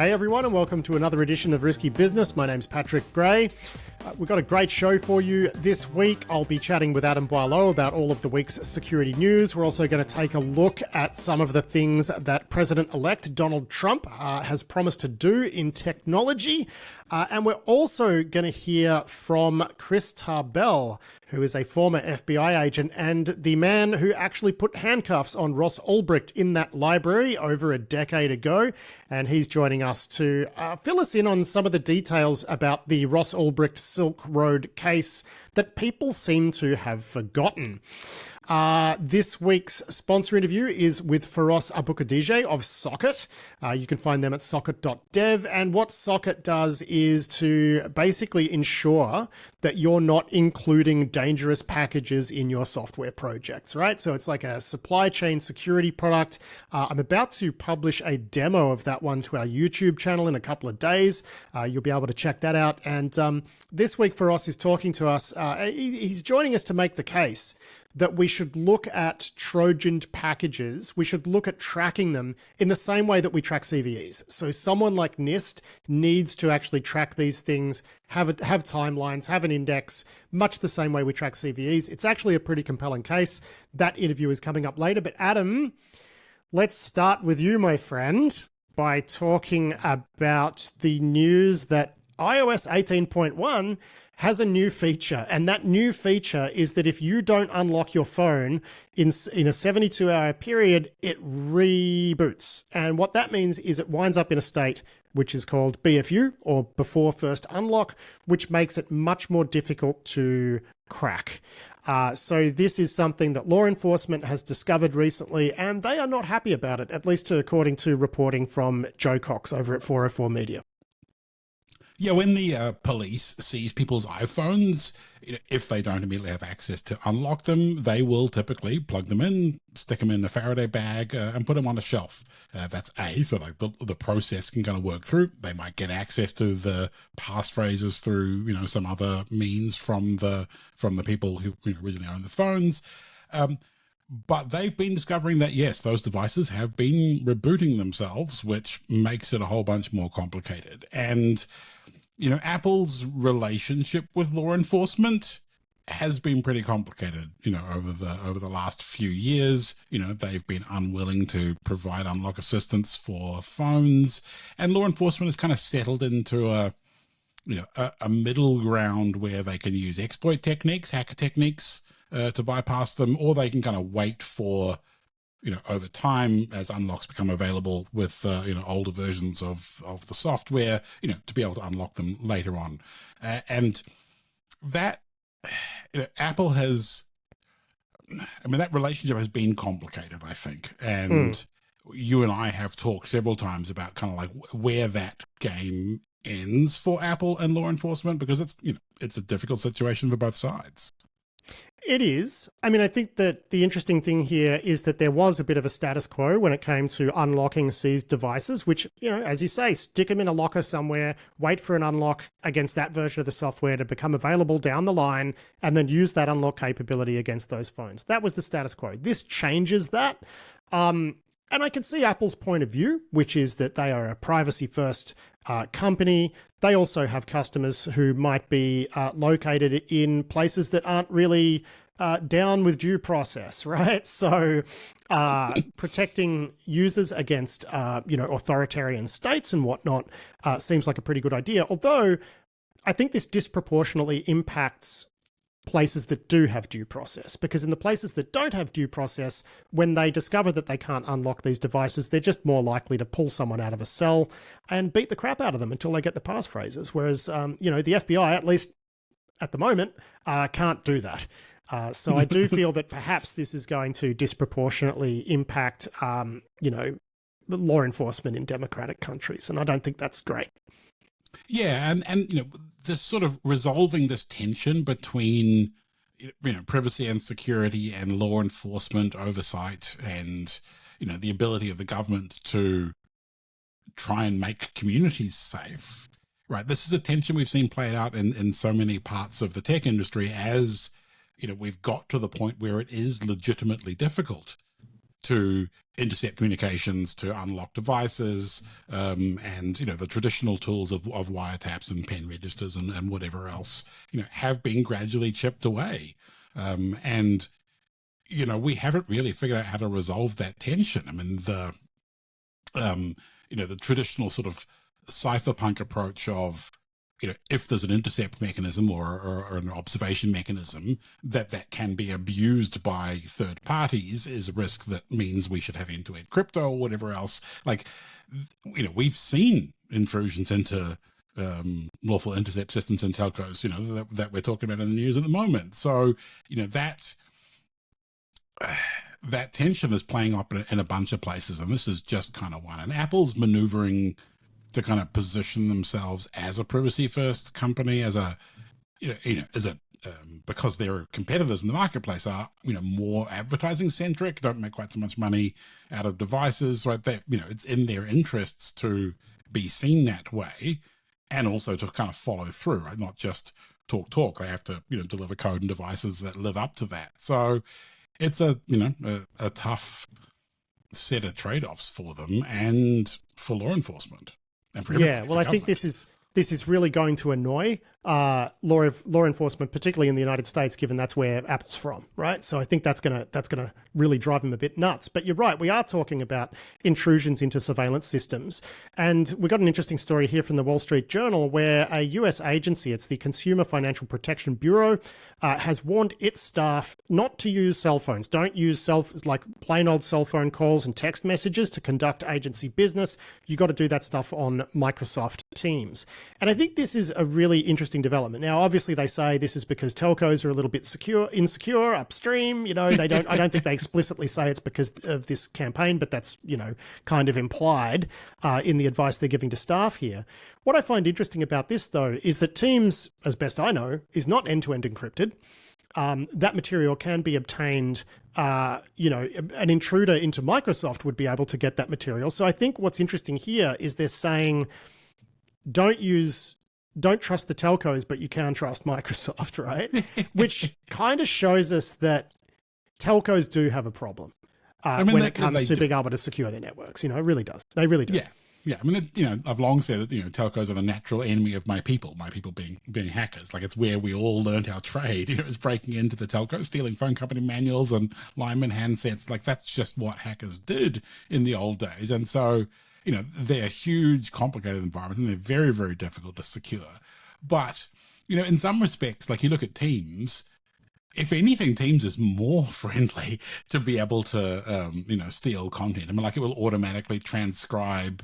Hey everyone, and welcome to another edition of Risky Business. My name's Patrick Gray. We've got a great show for you this week. I'll be chatting with Adam Boileau about all of the week's security news. We're also going to take a look at some of the things that President-elect Donald Trump has promised to do in technology. And we're also going to hear from Chris Tarbell, who is a former FBI agent and the man who actually put handcuffs on Ross Ulbricht in that library over a decade ago. And he's joining us to fill us in on some of the details about the Ross Ulbricht Silk Road case that people seem to have forgotten. This week's sponsor interview is with Ross Ulbricht of Socket. You can find them at socket.dev. And what Socket does is to basically ensure that you're not including dangerous packages in your software projects, right? So it's like a supply chain security product. I'm about to publish a demo of that one to our YouTube channel in a couple of days. You'll be able to check that out. And this week Ross is talking to us. He's joining us to make the case that we should look at Trojaned packages. We should look at tracking them in the same way that we track CVEs. So someone like NIST needs to actually track these things, have timelines, have an index, much the same way we track CVEs. It's actually a pretty compelling case. That interview is coming up later. But Adam, let's start with you, my friend, by talking about the news that iOS 18.1 has a new feature, and that new feature is that if you don't unlock your phone in a 72-hour period, it reboots. And what that means is it winds up in a state which is called BFU, or before first unlock, which makes it much more difficult to crack. So this is something that law enforcement has discovered recently, and they are not happy about it, at least according to reporting from Joe Cox over at 404 Media. Yeah, when the police seize people's iPhones, if they don't immediately have access to unlock them, they will typically plug them in, stick them in a Faraday bag, and put them on a shelf. That's A, so like the process can kind of work through. They might get access to the passphrases through, some other means from the people who originally own the phones. But they've been discovering that, yes, those devices have been rebooting themselves, which makes it a whole bunch more complicated. And Apple's relationship with law enforcement has been pretty complicated, over the last few years. They've been unwilling to provide unlock assistance for phones, and law enforcement has kind of settled into a middle ground where they can use exploit techniques, hacker techniques, to bypass them, or they can kind of wait for, over time as unlocks become available with, older versions of the software, to be able to unlock them later on. And that, Apple has, that relationship has been complicated, I think. And you and I have talked several times about kind of like where that game ends for Apple and law enforcement, because it's a difficult situation for both sides. It is. I think that the interesting thing here is that there was a bit of a status quo when it came to unlocking seized devices, which, as you say, stick them in a locker somewhere, wait for an unlock against that version of the software to become available down the line, and then use that unlock capability against those phones. That was the status quo. This changes that. And I can see Apple's point of view, which is that they are a privacy-first company. They also have customers who might be located in places that aren't really down with due process, right? So protecting users against, authoritarian states and whatnot seems like a pretty good idea. Although I think this disproportionately impacts places that do have due process, because in the places that don't have due process, when they discover that they can't unlock these devices, they're just more likely to pull someone out of a cell and beat the crap out of them until they get the passphrases. Whereas, the FBI, at least at the moment, can't do that. So I do feel that perhaps this is going to disproportionately impact, law enforcement in democratic countries. And I don't think that's great. Yeah, and this sort of resolving this tension between privacy and security and law enforcement oversight and the ability of the government to try and make communities safe, right? This is a tension we've seen played out in so many parts of the tech industry as we've got to the point where it is legitimately difficult to intercept communications, to unlock devices, and the traditional tools of wiretaps and pen registers and whatever else have been gradually chipped away, and we haven't really figured out how to resolve that tension. I mean, the traditional sort of cypherpunk approach of if there's an intercept mechanism or an observation mechanism that can be abused by third parties is a risk that means we should have end-to-end crypto or whatever else. Like, we've seen intrusions into lawful intercept systems and telcos, that we're talking about in the news at the moment. So, that tension is playing up in a bunch of places, and this is just kind of one. And Apple's maneuvering to kind of position themselves as a privacy first company, because their competitors in the marketplace are, more advertising centric, don't make quite so much money out of devices, right? That, it's in their interests to be seen that way, and also to kind of follow through, right? Not just talk. They have to, deliver code and devices that live up to that. So it's a tough set of trade-offs for them and for law enforcement. I think this is really going to annoy law enforcement, particularly in the United States, given that's where Apple's from, right? So I think that's gonna really drive them a bit nuts. But you're right, we are talking about intrusions into surveillance systems, and we got an interesting story here from the Wall Street Journal where a US agency, it's the Consumer Financial Protection Bureau, has warned its staff not to use cell phones. Don't use like plain old cell phone calls and text messages to conduct agency business. You got to do that stuff on Microsoft Teams. And I think this is a really interesting development. Now, obviously, they say this is because telcos are a little bit insecure upstream. They don't. I don't think they explicitly say it's because of this campaign, but that's kind of implied in the advice they're giving to staff here. What I find interesting about this, though, is that Teams, as best I know, is not end-to-end encrypted. That material can be obtained. An intruder into Microsoft would be able to get that material. So I think what's interesting here is they're saying, don't trust the telcos, but you can trust Microsoft, right? Which kind of shows us that telcos do have a problem when it comes to being able to secure their networks. It really does. They really do. Yeah. I mean, I've long said that, telcos are the natural enemy of my people being hackers. Like, it's where we all learned our trade. It was breaking into the telcos, stealing phone company manuals and lineman handsets. Like, that's just what hackers did in the old days. And so, they're huge, complicated environments, and they're very, very difficult to secure. But, in some respects, like, you look at Teams, if anything, Teams is more friendly to be able to, steal content. I mean, like, it will automatically transcribe,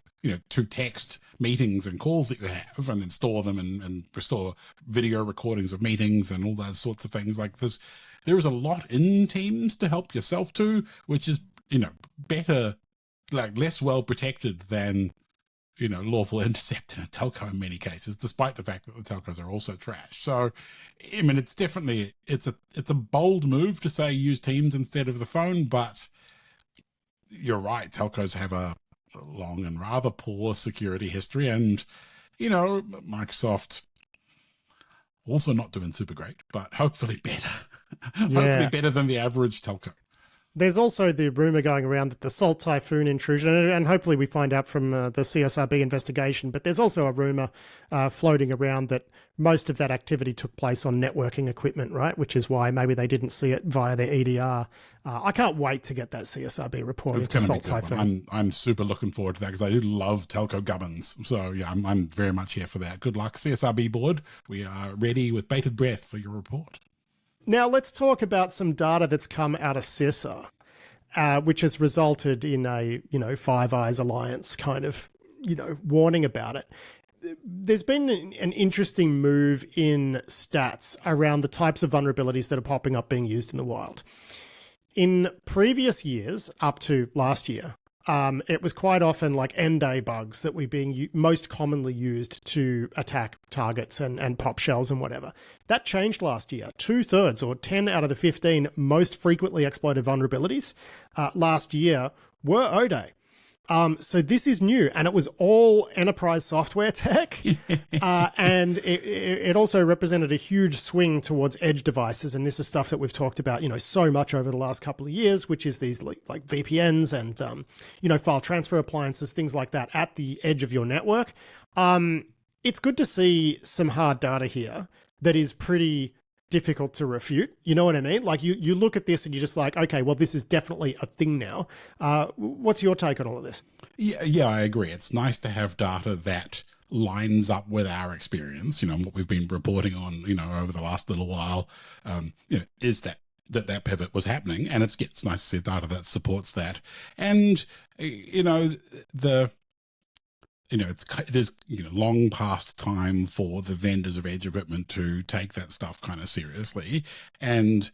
to text meetings and calls that you have, and then store them and restore video recordings of meetings and all those sorts of things. Like, there is a lot in Teams to help yourself to, which is, better, like, less well protected than, lawful intercept in a telco in many cases, despite the fact that the telcos are also trash. So, I mean, it's definitely, it's a bold move to say use Teams instead of the phone, but you're right. Telcos have a long and rather poor security history, and, Microsoft also not doing super great, but hopefully better. Hopefully better than the average telco. There's also the rumor going around that the Salt Typhoon intrusion, and hopefully we find out from the CSRB investigation, but there's also a rumor floating around that most of that activity took place on networking equipment, right? Which is why maybe they didn't see it via their EDR. I can't wait to get that CSRB report into Salt Typhoon. I'm super looking forward to that because I do love telco gubbins. So yeah, I'm very much here for that. Good luck, CSRB board. We are ready with bated breath for your report. Now, let's talk about some data that's come out of CISA, which has resulted in a, Five Eyes Alliance kind of, warning about it. There's been an interesting move in stats around the types of vulnerabilities that are popping up being used in the wild. In previous years, up to last year, it was quite often like end-day bugs that were being most commonly used to attack targets and pop shells and whatever. That changed last year. 2/3 or 10 out of the 15 most frequently exploited vulnerabilities last year were O-Day. So this is new, and it was all enterprise software tech, and it also represented a huge swing towards edge devices. And this is stuff that we've talked about, so much over the last couple of years, which is these like VPNs and file transfer appliances, things like that at the edge of your network. It's good to see some hard data here that is pretty difficult to refute. You know what I mean? Like you look at this and you're just like, okay, well, this is definitely a thing now. What's your take on all of this? Yeah, I agree. It's nice to have data that lines up with our experience, what we've been reporting on, over the last little while, is that pivot was happening, and it's nice to see data that supports that. And, it is long past time for the vendors of edge equipment to take that stuff kind of seriously, and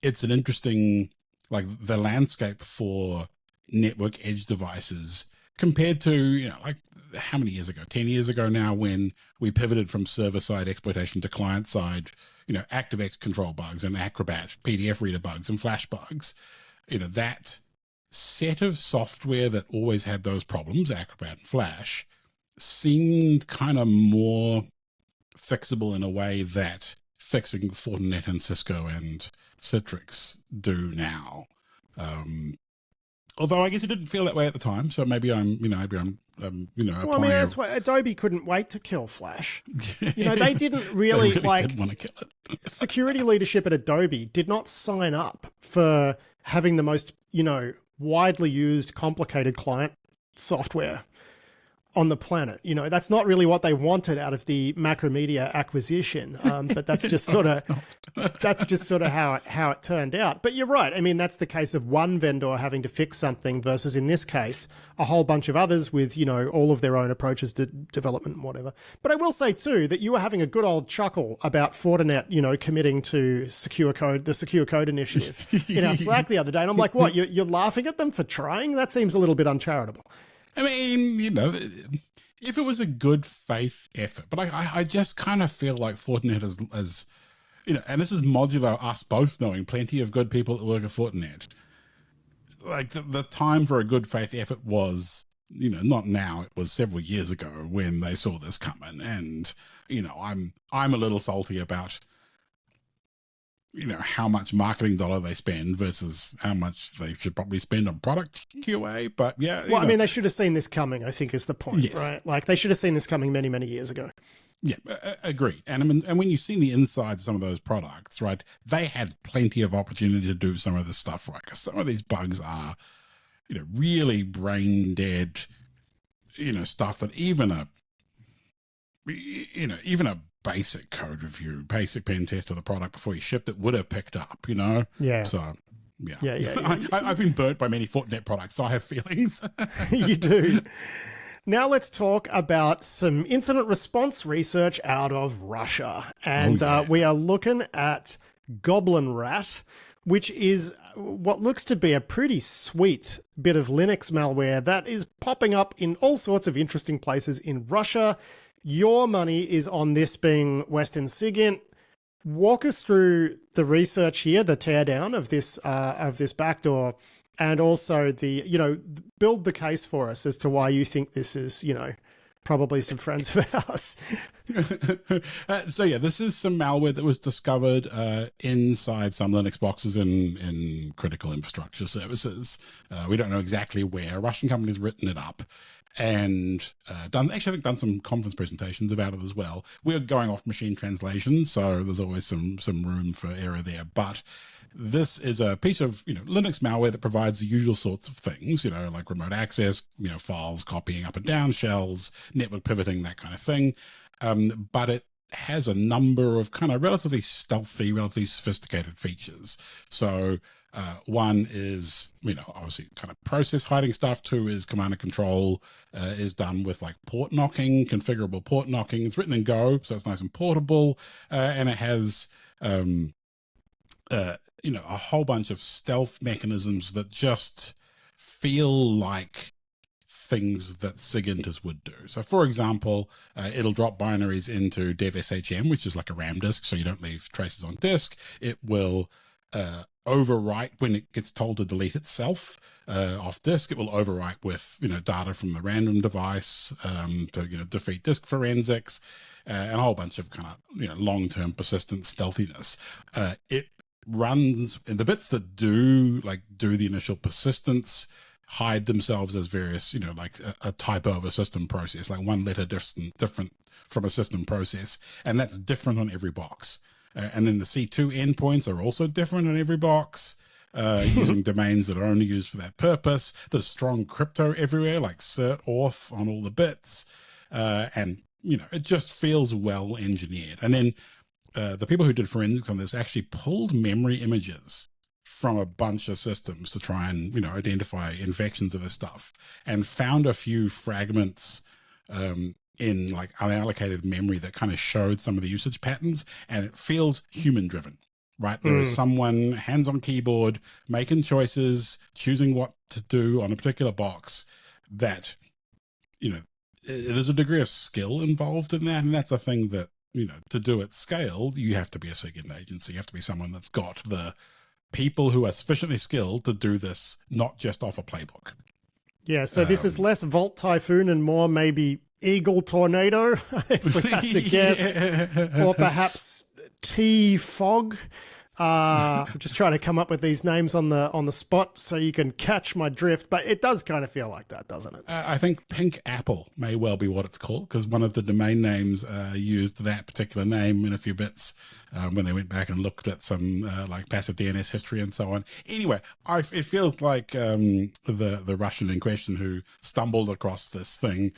it's an interesting, like, the landscape for network edge devices compared to like how many years ago, 10 years ago now, when we pivoted from server side exploitation to client side, ActiveX control bugs and Acrobat PDF reader bugs and Flash bugs, that set of software that always had those problems, Acrobat and Flash, seemed kind of more fixable in a way that fixing Fortinet and Cisco and Citrix do now. Although I guess it didn't feel that way at the time, so maybe I'm. Well, I mean, that's why Adobe couldn't wait to kill Flash. They didn't really, did want to kill it. Security leadership at Adobe did not sign up for having the most, widely used, complicated client software on the planet. That's not really what they wanted out of the Macromedia acquisition. But that's just sort of how it turned out. But you're right. I mean, that's the case of one vendor having to fix something versus, in this case, a whole bunch of others with, all of their own approaches to development and whatever. But I will say too that you were having a good old chuckle about Fortinet, committing to the Secure Code initiative in our Slack the other day. And I'm like, what? You're laughing at them for trying? That seems a little bit uncharitable. I mean, if it was a good faith effort, but I just kind of feel like Fortinet as and this is modular us both knowing plenty of good people that work at Fortinet. Like the time for a good faith effort was, not now, it was several years ago when they saw this coming. And, I'm a little salty about, how much marketing dollar they spend versus how much they should probably spend on product QA. But yeah. Well, I mean, they should have seen this coming, I think is the point, yes. Right? Like they should have seen this coming many, many years ago. Yeah, agreed. And I mean, and when you've seen the insides of some of those products, right, they had plenty of opportunity to do some of this stuff, right? Because some of these bugs are, really brain dead, stuff that even a basic code review, basic pen test of the product before you shipped it would have picked up, Yeah. So, yeah. I've been burnt by many Fortinet products, so I have feelings. You do. Now let's talk about some incident response research out of Russia. And we are looking at Goblin Rat, which is what looks to be a pretty sweet bit of Linux malware that is popping up in all sorts of interesting places in Russia. Your money is on this being Western SIGINT. Walk us through the research here, the teardown of this backdoor, and also build the case for us as to why you think this is, probably some friends of ours. So yeah, this is some malware that was discovered inside some Linux boxes in critical infrastructure services. We don't know exactly where. A Russian company's written it up and done some conference presentations about it as well. We're going off machine translation, so there's always some room for error there. But this is a piece of Linux malware that provides the usual sorts of things, like remote access, files copying up and down, shells, network pivoting, that kind of thing. But it has a number of kind of relatively stealthy, relatively sophisticated features. So one is, obviously kind of process hiding stuff. Two is command and control is done with like port knocking, configurable port knocking. It's written in Go, so it's nice and portable. And it has, a whole bunch of stealth mechanisms that just feel like things that SIGINTers would do. So for example, it'll drop binaries into dev SHM, which is like a RAM disk, so you don't leave traces on disk. It will overwrite when it gets told to delete itself off disk. It will overwrite with data from the random device to defeat disk forensics and a whole bunch of kind of long-term persistent stealthiness. It runs in the bits that do the initial persistence, hide themselves as various like a typo of a system process, like one letter different from a system process, and that's different on every box. And then the C2 endpoints are also different on every box, using domains that are only used for that purpose. There's strong crypto everywhere, like cert auth on all the bits. And, it just feels well engineered. And then the people who did forensics on this actually pulled memory images from a bunch of systems to try and, identify infections of this stuff, and found a few fragments in like unallocated memory that kind of showed some of the usage patterns, and it feels human driven, right? There is someone hands on keyboard making choices, choosing what to do on a particular box that, there's a degree of skill involved in that. And that's a thing that, to do at scale, you have to be a SIGINT agency. You have to be someone that's got the people who are sufficiently skilled to do this, not just off a playbook. Yeah. So this is less Volt Typhoon and more maybe Eagle Tornado, if we had to guess, or perhaps T-Fog. I'm just trying to come up with these names on the spot so you can catch my drift, but it does kind of feel like that, doesn't it? I think Pink Apple may well be what it's called, because one of the domain names used that particular name in a few bits when they went back and looked at some like passive DNS history and so on. Anyway, it feels like the Russian in question who stumbled across this thing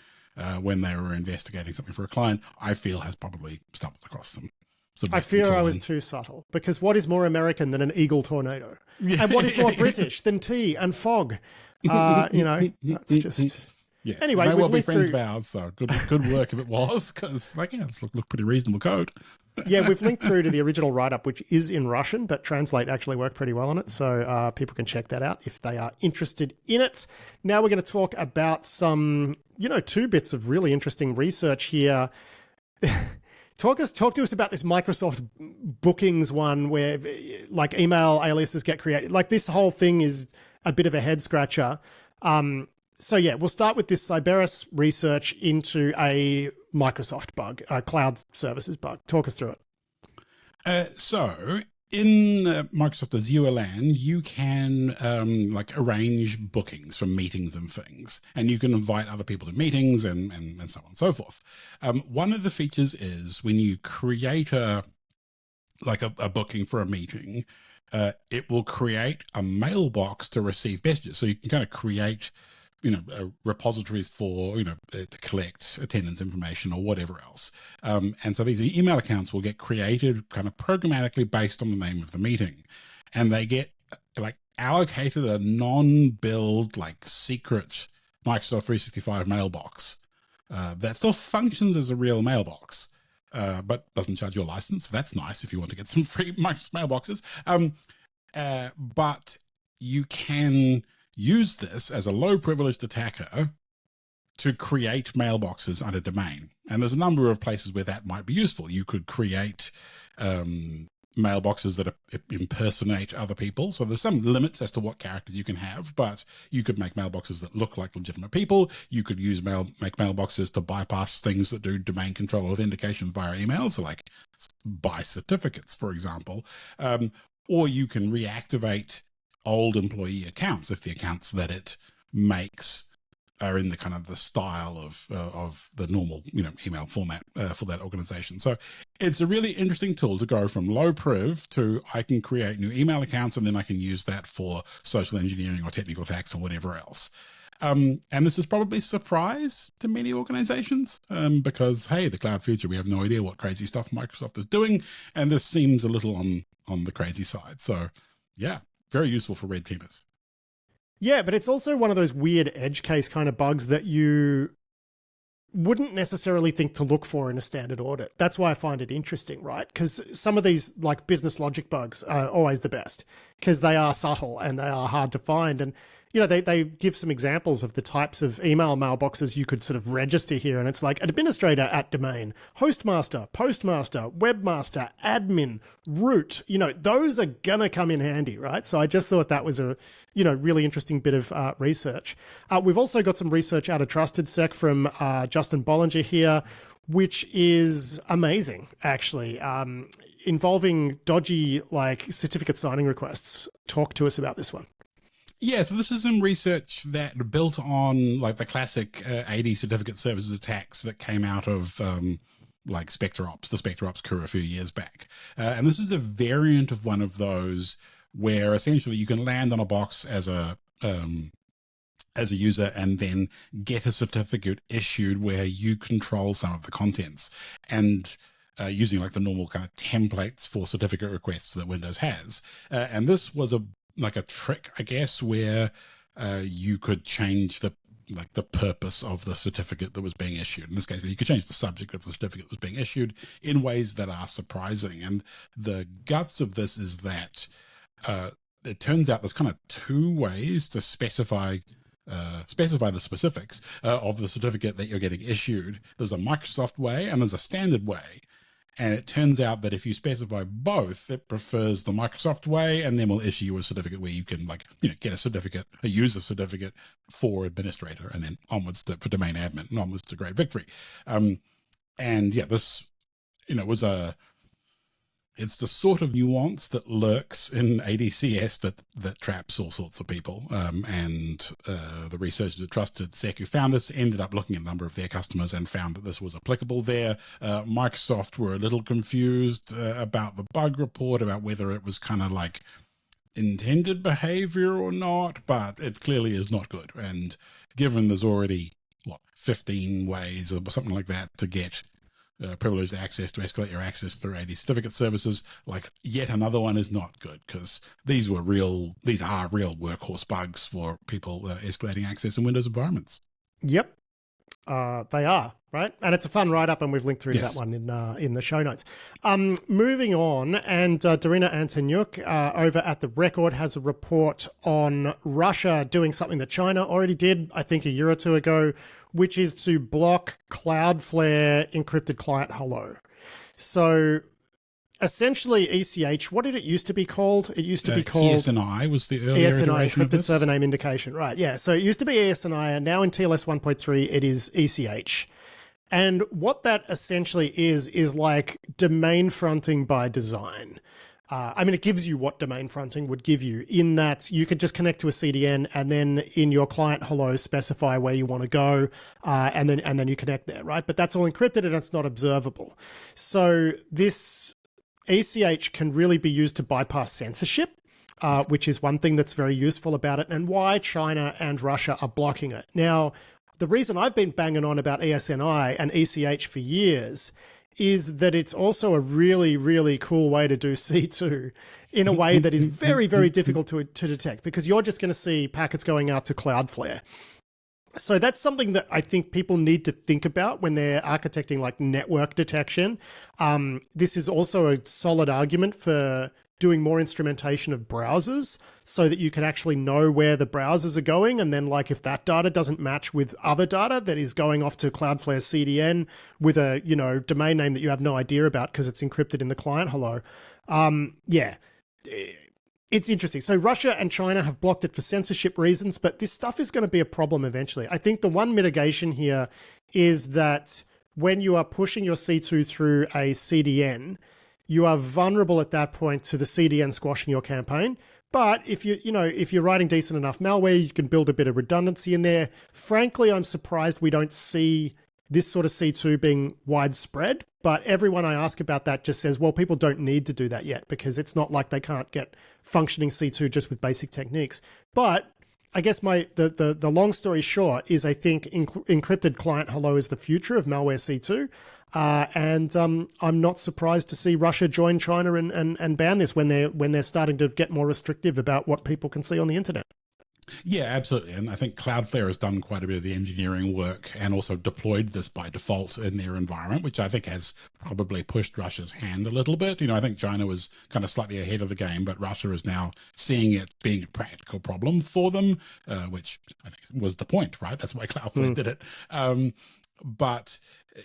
when they were investigating something for a client, I feel has probably stumbled across some. I fear I was too subtle, because what is more American than an Eagle Tornado? And what is more British than tea and fog? That's just... Yes, anyway, it may we've well be lived friends through... of ours, so good work if it was, because it's look pretty reasonable code. Yeah, we've linked through to the original write-up, which is in Russian, but Translate actually worked pretty well on it, so people can check that out if they are interested in it. Now we're going to talk about some, 2 bits of really interesting research here. Talk to us about this Microsoft bookings one where like email aliases get created. Like this whole thing is a bit of a head scratcher. So yeah, we'll start with this Cyberus research into a Microsoft bug, a cloud services bug. Talk us through it. So in Microsoft Azure land, you can like arrange bookings for meetings and things, and you can invite other people to meetings and so on and so forth. One of the features is when you create a booking for a meeting, it will create a mailbox to receive messages. So you can kind of create repositories for, to collect attendance information or whatever else. And so these email accounts will get created kind of programmatically based on the name of the meeting. And they get like allocated a non-build, like secret Microsoft 365 mailbox that still functions as a real mailbox, but doesn't charge you a license. So that's nice if you want to get some free Microsoft mailboxes. But you can use this as a low privileged attacker to create mailboxes under domain. And there's a number of places where that might be useful. You could create mailboxes that impersonate other people. So there's some limits as to what characters you can have, but you could make mailboxes that look like legitimate people. You could make mailboxes to bypass things that do domain control authentication via email. So like buy certificates, for example. Or you can reactivate old employee accounts if the accounts that it makes are in the kind of the style of the normal email format for that organization. So it's a really interesting tool to go from low priv to I can create new email accounts and then I can use that for social engineering or technical attacks or whatever else. And this is probably a surprise to many organizations because, hey, the cloud future, we have no idea what crazy stuff Microsoft is doing, and this seems a little on the crazy side. So yeah, very useful for red teamers. Yeah, but it's also one of those weird edge case kind of bugs that you wouldn't necessarily think to look for in a standard audit. That's why I find it interesting, right? Because some of these like business logic bugs are always the best because they are subtle and they are hard to find. And they give some examples of the types of email mailboxes you could sort of register here. And it's like administrator at domain, hostmaster, postmaster, webmaster, admin, root. Those are going to come in handy, right? So I just thought that was a, really interesting bit of research. We've also got some research out of TrustedSec from Justin Bollinger here, which is amazing, actually, involving dodgy certificate signing requests. Talk to us about this one. Yeah, so this is some research that built on the classic AD certificate services attacks that came out of the SpectreOps crew a few years back. And this is a variant of one of those where essentially you can land on a box as a user and then get a certificate issued where you control some of the contents, and using the normal kind of templates for certificate requests that Windows has. And this was a trick, I guess, where you could change the purpose of the certificate that was being issued. In this case, you could change the subject of the certificate that was being issued in ways that are surprising. And the guts of this is that it turns out there's kind of two ways to specify the specifics of the certificate that you're getting issued. There's a Microsoft way and there's a standard way. And it turns out that if you specify both, it prefers the Microsoft way, and then we'll issue you a certificate where you can get a user certificate for administrator, and then onwards for domain admin, and onwards to Great Victory. And yeah, this, it's the sort of nuance that lurks in ADCS that traps all sorts of people. And the researchers at TrustedSec who found this ended up looking at a number of their customers and found that this was applicable there. Microsoft were a little confused about the bug report, about whether it was kind of intended behavior or not, but it clearly is not good. And given there's already, 15 ways or something like that to get privileged access, to escalate your access through AD certificate services, yet another one is not good, because these are real workhorse bugs for people escalating access in Windows environments. Yep, they are, right? And it's a fun write-up, and we've linked through to that one in the show notes. Moving on, and Darina Antonyuk over at The Record has a report on Russia doing something that China already did, I think, a year or two ago, which is to block Cloudflare encrypted client hello. So essentially ECH, what did it used to be called? It used to be called ESNI was the earlier ESNI, iteration of encrypted this. server name indication, right? Yeah. So it used to be ESNI, and now in TLS 1.3 it is ECH. And what that essentially is domain fronting by design. It gives you what domain fronting would give you, in that you could just connect to a CDN and then in your client hello specify where you want to go, and then you connect there, right? But that's all encrypted and it's not observable. So this ECH can really be used to bypass censorship, which is one thing that's very useful about it, and why China and Russia are blocking it. Now, the reason I've been banging on about ESNI and ECH for years is that it's also a really, really cool way to do C2 in a way that is very, very difficult to detect, because you're just going to see packets going out to Cloudflare. So that's something that I think people need to think about when they're architecting network detection. This is also a solid argument for doing more instrumentation of browsers so that you can actually know where the browsers are going. And then if that data doesn't match with other data that is going off to Cloudflare CDN with a, domain name that you have no idea about because it's encrypted in the client hello. It's interesting. So Russia and China have blocked it for censorship reasons, but this stuff is going to be a problem eventually. I think the one mitigation here is that when you are pushing your C2 through a CDN, you are vulnerable at that point to the CDN squashing your campaign. But if you're writing decent enough malware, you can build a bit of redundancy in there. Frankly, I'm surprised we don't see this sort of C2 being widespread. But everyone I ask about that just says, well, people don't need to do that yet, because it's not like they can't get functioning C2 just with basic techniques. But I guess the long story short is I think encrypted client hello is the future of malware C2. And I'm not surprised to see Russia join China and ban this when they're starting to get more restrictive about what people can see on the internet. Yeah, absolutely. And I think Cloudflare has done quite a bit of the engineering work and also deployed this by default in their environment, which I think has probably pushed Russia's hand a little bit. I think China was kind of slightly ahead of the game, but Russia is now seeing it being a practical problem for them, which I think was the point, right? That's why Cloudflare did it. But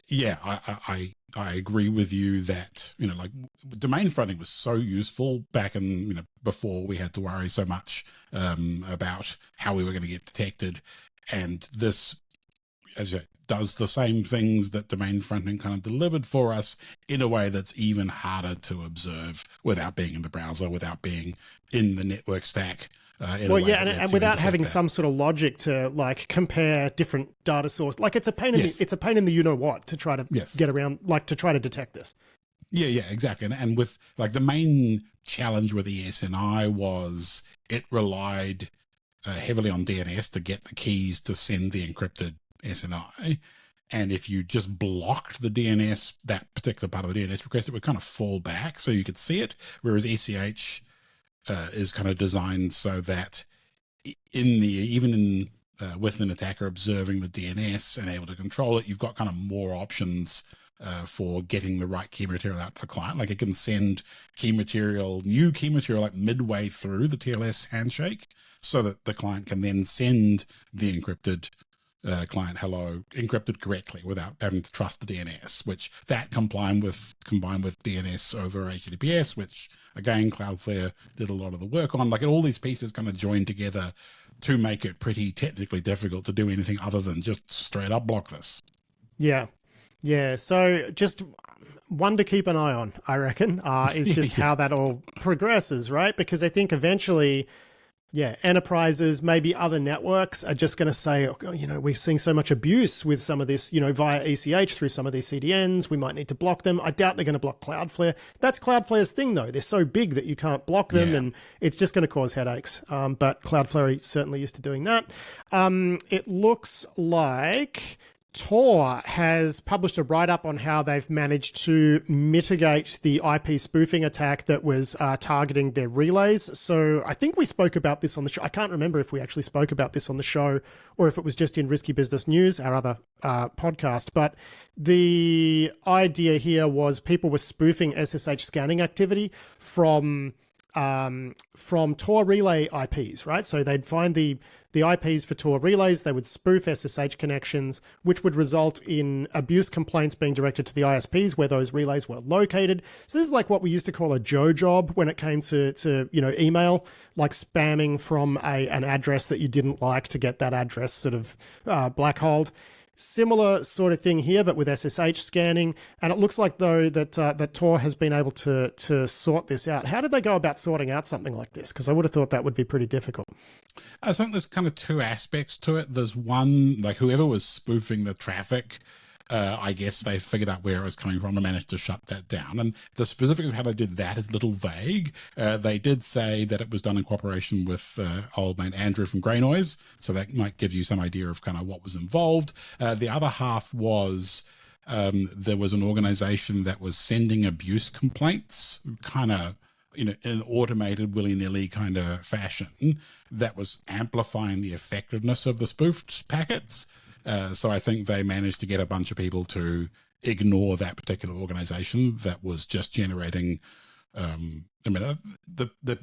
yeah, I agree with you that, like domain fronting was so useful back in, before we had to worry so much about how we were going to get detected. And this, as it does the same things that domain fronting kind of delivered for us in a way that's even harder to observe without being in the browser, without being in the network stack. And without having some sort of logic to like compare different data sources, like it's a pain in the you know what to try to get around, like to try to detect this. Yeah, exactly. And with like the main challenge with ESNI was it relied heavily on DNS to get the keys to send the encrypted SNI. And if you just blocked the DNS, that particular part of the DNS request, it would kind of fall back so you could see it. Whereas ECH is kind of designed so that with an attacker observing the DNS and able to control it, you've got kind of more options for getting the right key material out to the client. Like it can send new key material like midway through the TLS handshake so that the client can then send the encrypted client hello encrypted correctly without having to trust the DNS, which that combined with DNS over HTTPS, which again Cloudflare did a lot of the work on. Like all these pieces kind of joined together to make it pretty technically difficult to do anything other than just straight up block this. Yeah. So just one to keep an eye on, I reckon, is just how that all progresses, right? Because I think eventually, enterprises, maybe other networks are just going to say, we're seeing so much abuse with some of this, via ECH through some of these CDNs. We might need to block them. I doubt they're going to block Cloudflare. That's Cloudflare's thing, though. They're so big that you can't block them, and it's just going to cause headaches. But Cloudflare is certainly used to doing that. It looks like Tor has published a write-up on how they've managed to mitigate the IP spoofing attack that was targeting their relays. So I think we spoke about this on the show. I can't remember if we actually spoke about this on the show or if it was just in Risky Business News, our other podcast. But the idea here was people were spoofing SSH scanning activity from Tor relay IPs, right? So they'd find the IPs for Tor relays, they would spoof SSH connections, which would result in abuse complaints being directed to the ISPs where those relays were located. So this is like what we used to call a Joe job when it came to email, like spamming from an address that you didn't like to get that address sort of blackholed. Similar sort of thing here, but with SSH scanning. And it looks like, though, that Tor has been able to sort this out. How did they go about sorting out something like this? Because I would have thought that would be pretty difficult. I think there's kind of two aspects to it. There's one, like whoever was spoofing the traffic, I guess they figured out where it was coming from and managed to shut that down. And the specifics of how they did that is a little vague. They did say that it was done in cooperation with old mate Andrew from Grey Noise, so that might give you some idea of kind of what was involved. The other half was there was an organization that was sending abuse complaints, kind of in an automated, willy-nilly kind of fashion that was amplifying the effectiveness of the spoofed packets. So I think they managed to get a bunch of people to ignore that particular organization that was just generating, the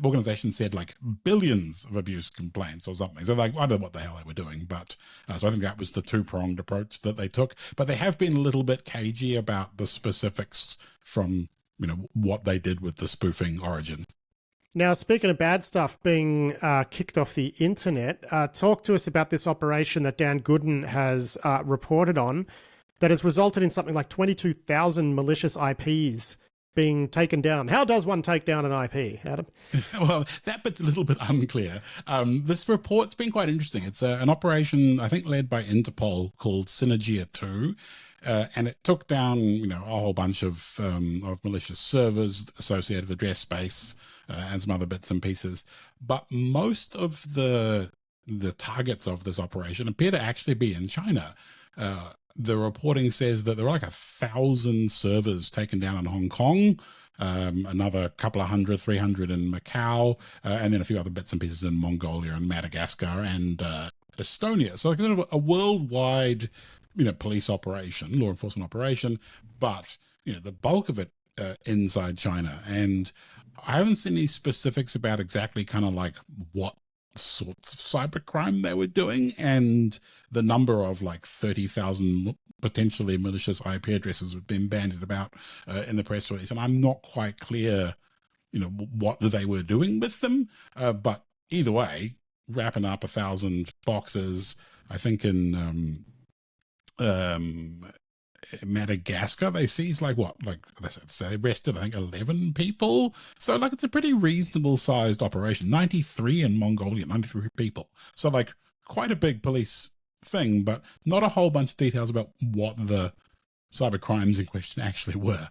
organization said like billions of abuse complaints or something. So like, I don't know what the hell they were doing, but so I think that was the two-pronged approach that they took. But they have been a little bit cagey about the specifics from, what they did with the spoofing origin. Now, speaking of bad stuff being kicked off the internet, talk to us about this operation that Dan Gooden has reported on that has resulted in something like 22,000 malicious IPs being taken down. How does one take down an IP, Adam? Well, that bit's a little bit unclear. This report's been quite interesting. It's an operation, I think, led by Interpol called Synergia 2. And it took down, a whole bunch of malicious servers, associated address space, and some other bits and pieces. But most of the targets of this operation appear to actually be in China. The reporting says that there were like 1,000 servers taken down in Hong Kong, another couple of hundred, 300 in Macau, and then a few other bits and pieces in Mongolia and Madagascar and Estonia. So kind of a worldwide, police operation, law enforcement operation, but, the bulk of it inside China. And I haven't seen any specifics about exactly kind of like what sorts of cybercrime they were doing, and the number of like 30,000 potentially malicious IP addresses have been bandied about in the press release, and I'm not quite clear, what they were doing with them. But either way, wrapping up 1,000 boxes, I think in Madagascar, they seized they arrested, I think, 11 people. So like it's a pretty reasonable sized operation. 93 in Mongolia, 93 people. So like quite a big police thing, but not a whole bunch of details about what the cyber crimes in question actually were.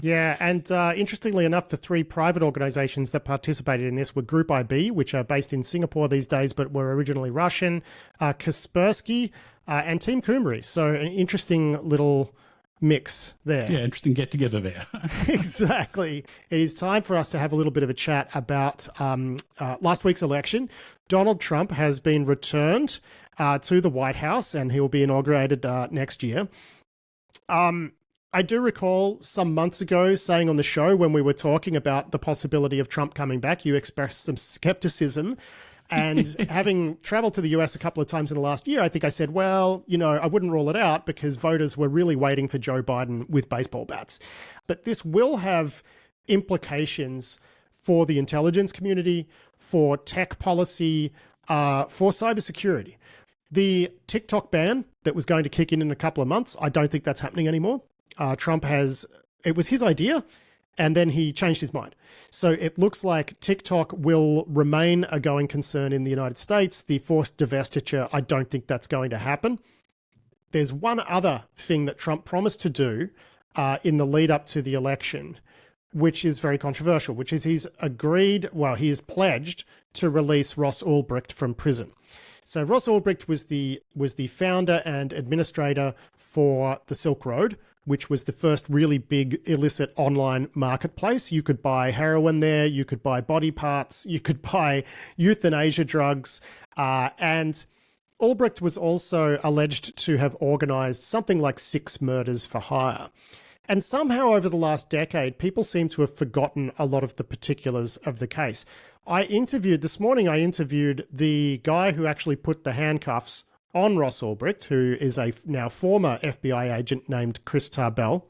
Yeah, and interestingly enough, the three private organizations that participated in this were Group IB, which are based in Singapore these days, but were originally Russian, Kaspersky, and Team Kumri. So an interesting little mix there. Yeah, interesting get together there. Exactly. It is time for us to have a little bit of a chat about last week's election. Donald Trump has been returned to the White House, and he will be inaugurated next year. I do recall some months ago saying on the show when we were talking about the possibility of Trump coming back, you expressed some skepticism. And having traveled to the US a couple of times in the last year, I think I said, well, I wouldn't rule it out because voters were really waiting for Joe Biden with baseball bats. But this will have implications for the intelligence community, for tech policy, for cybersecurity. The TikTok ban that was going to kick in a couple of months, I don't think that's happening anymore. Trump it was his idea, and then he changed his mind. So it looks like TikTok will remain a going concern in the United States. The forced divestiture, I don't think that's going to happen. There's one other thing that Trump promised to do in the lead up to the election, which is very controversial, which is he has pledged to release Ross Ulbricht from prison. So Ross Ulbricht was the founder and administrator for the Silk Road, which was the first really big illicit online marketplace. You could buy heroin there, you could buy body parts, you could buy euthanasia drugs. And Ulbricht was also alleged to have organized something like 6 murders for hire. And somehow over the last decade, people seem to have forgotten a lot of the particulars of the case. This morning I interviewed the guy who actually put the handcuffs on Ross Ulbricht, who is a now former FBI agent named Chris Tarbell.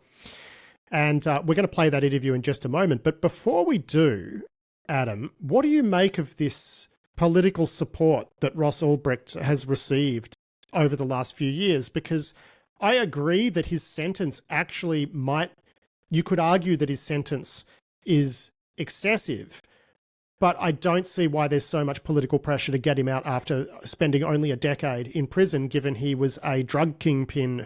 And we're going to play that interview in just a moment. But before we do, Adam, what do you make of this political support that Ross Ulbricht has received over the last few years? Because I agree that his sentence actually you could argue that his sentence is excessive, but I don't see why there's so much political pressure to get him out after spending only a decade in prison, given he was a drug kingpin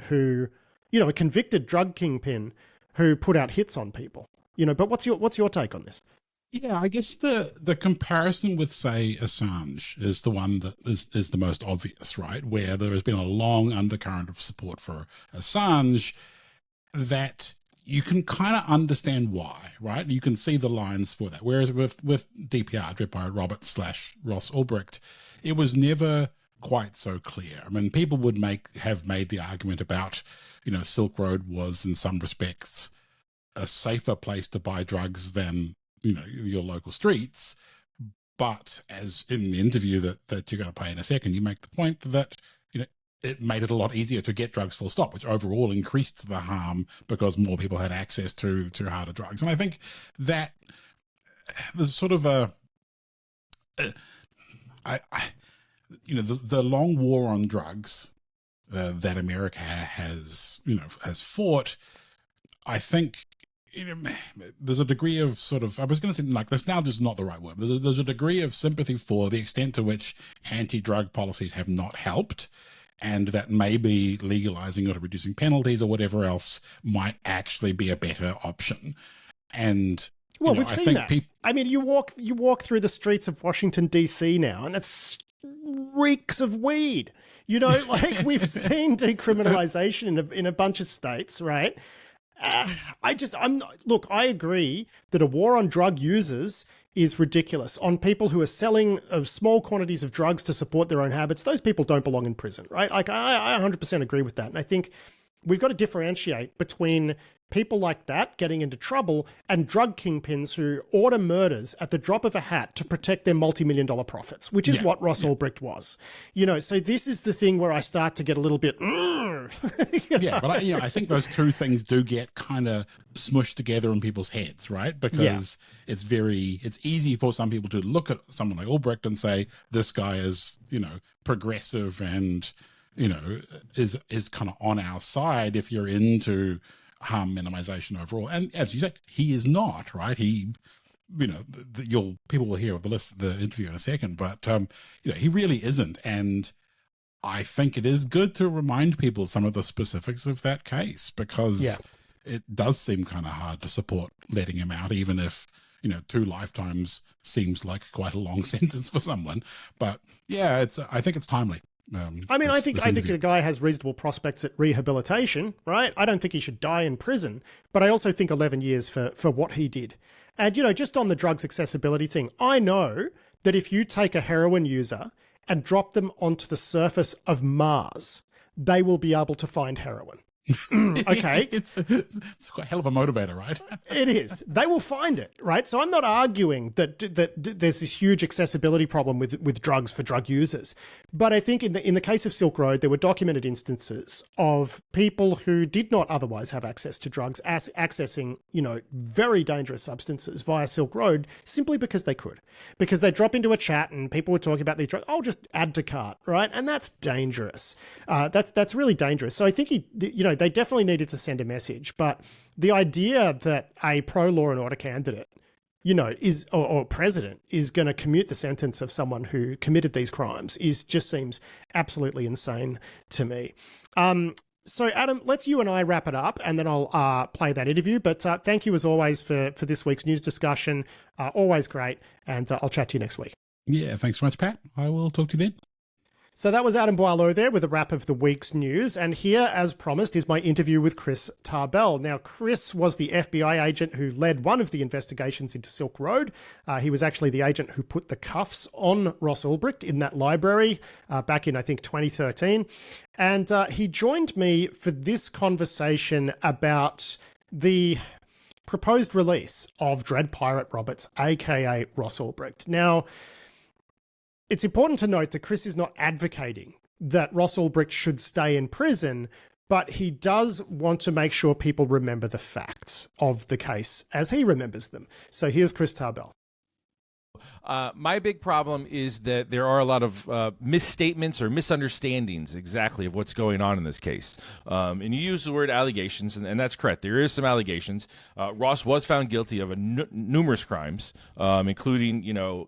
a convicted drug kingpin who put out hits on people. But what's your take on this? Yeah, I guess the comparison with, say, Assange is the one that is the most obvious, right? Where there has been a long undercurrent of support for Assange that you can kind of understand why, right? You can see the lines for that. Whereas with DPR, Direct Pirate Roberts / Ross Ulbricht, it was never quite so clear. I mean, people would have made the argument about, Silk Road was in some respects a safer place to buy drugs than, your local streets. But as in the interview that you're going to play in a second, you make the point that, it made it a lot easier to get drugs full stop, which overall increased the harm because more people had access to harder drugs. And I think that there's sort of the long war on drugs that America has fought. I think there's a degree of I was going to say like this now, just not the right word. There's a degree of sympathy for the extent to which anti-drug policies have not helped, and that maybe legalizing or reducing penalties or whatever else might actually be a better option. And well, we've seen that. I mean, you walk through the streets of Washington D.C. now, and it reeks of weed. We've seen decriminalization in a bunch of states, right? Look, I agree that a war on drug users is ridiculous. On people who are selling small quantities of drugs to support their own habits, those people don't belong in prison, right? Like, I 100% agree with that. And I think we've got to differentiate between people like that getting into trouble and drug kingpins who order murders at the drop of a hat to protect their multi-million-dollar profits, which is what Ross Ulbricht was. So this is the thing where I start to get a little bit... Yeah, but I think those two things do get kind of smushed together in people's heads, right? Because it's easy for some people to look at someone like Ulbricht and say, this guy is, progressive and, is kind of on our side if you're into harm minimization overall. And as you say, he is not, right? He, people will hear the interview in a second, but, he really isn't. And I think it is good to remind people some of the specifics of that case, because it does seem kind of hard to support letting him out, even if, 2 lifetimes seems like quite a long sentence for someone. But I think it's timely. I think the guy has reasonable prospects at rehabilitation, right? I don't think he should die in prison, but I also think 11 years for what he did. And, just on the drugs accessibility thing, I know that if you take a heroin user and drop them onto the surface of Mars, they will be able to find heroin. Okay. It's a hell of a motivator, right? It is. They will find it, right? So I'm not arguing that there's this huge accessibility problem with drugs for drug users. But I think in the case of Silk Road, there were documented instances of people who did not otherwise have access to drugs accessing, very dangerous substances via Silk Road simply because they could. Because they drop into a chat and people were talking about these drugs. I'll just add to cart, right? And that's dangerous. That's really dangerous. So I think they definitely needed to send a message, but the idea that a pro-law and order candidate, or president is going to commute the sentence of someone who committed these crimes just seems absolutely insane to me. So Adam, let's you and I wrap it up, and then I'll play that interview. But thank you as always for this week's news discussion. Always great, and I'll chat to you next week. Yeah, thanks so much, Pat. I will talk to you then. So that was Adam Boileau there with a wrap of the week's news. And here, as promised, is my interview with Chris Tarbell. Now, Chris was the FBI agent who led one of the investigations into Silk Road. He was actually the agent who put the cuffs on Ross Ulbricht in that library back in, I think, 2013. And he joined me for this conversation about the proposed release of Dread Pirate Roberts, aka Ross Ulbricht. Now, it's important to note that Chris is not advocating that Ross Ulbricht should stay in prison, but he does want to make sure people remember the facts of the case as he remembers them. So here's Chris Tarbell. My big problem is that there are a lot of misstatements or misunderstandings exactly of what's going on in this case. And you use the word allegations, and that's correct. There is some allegations. Ross was found guilty of numerous crimes, including,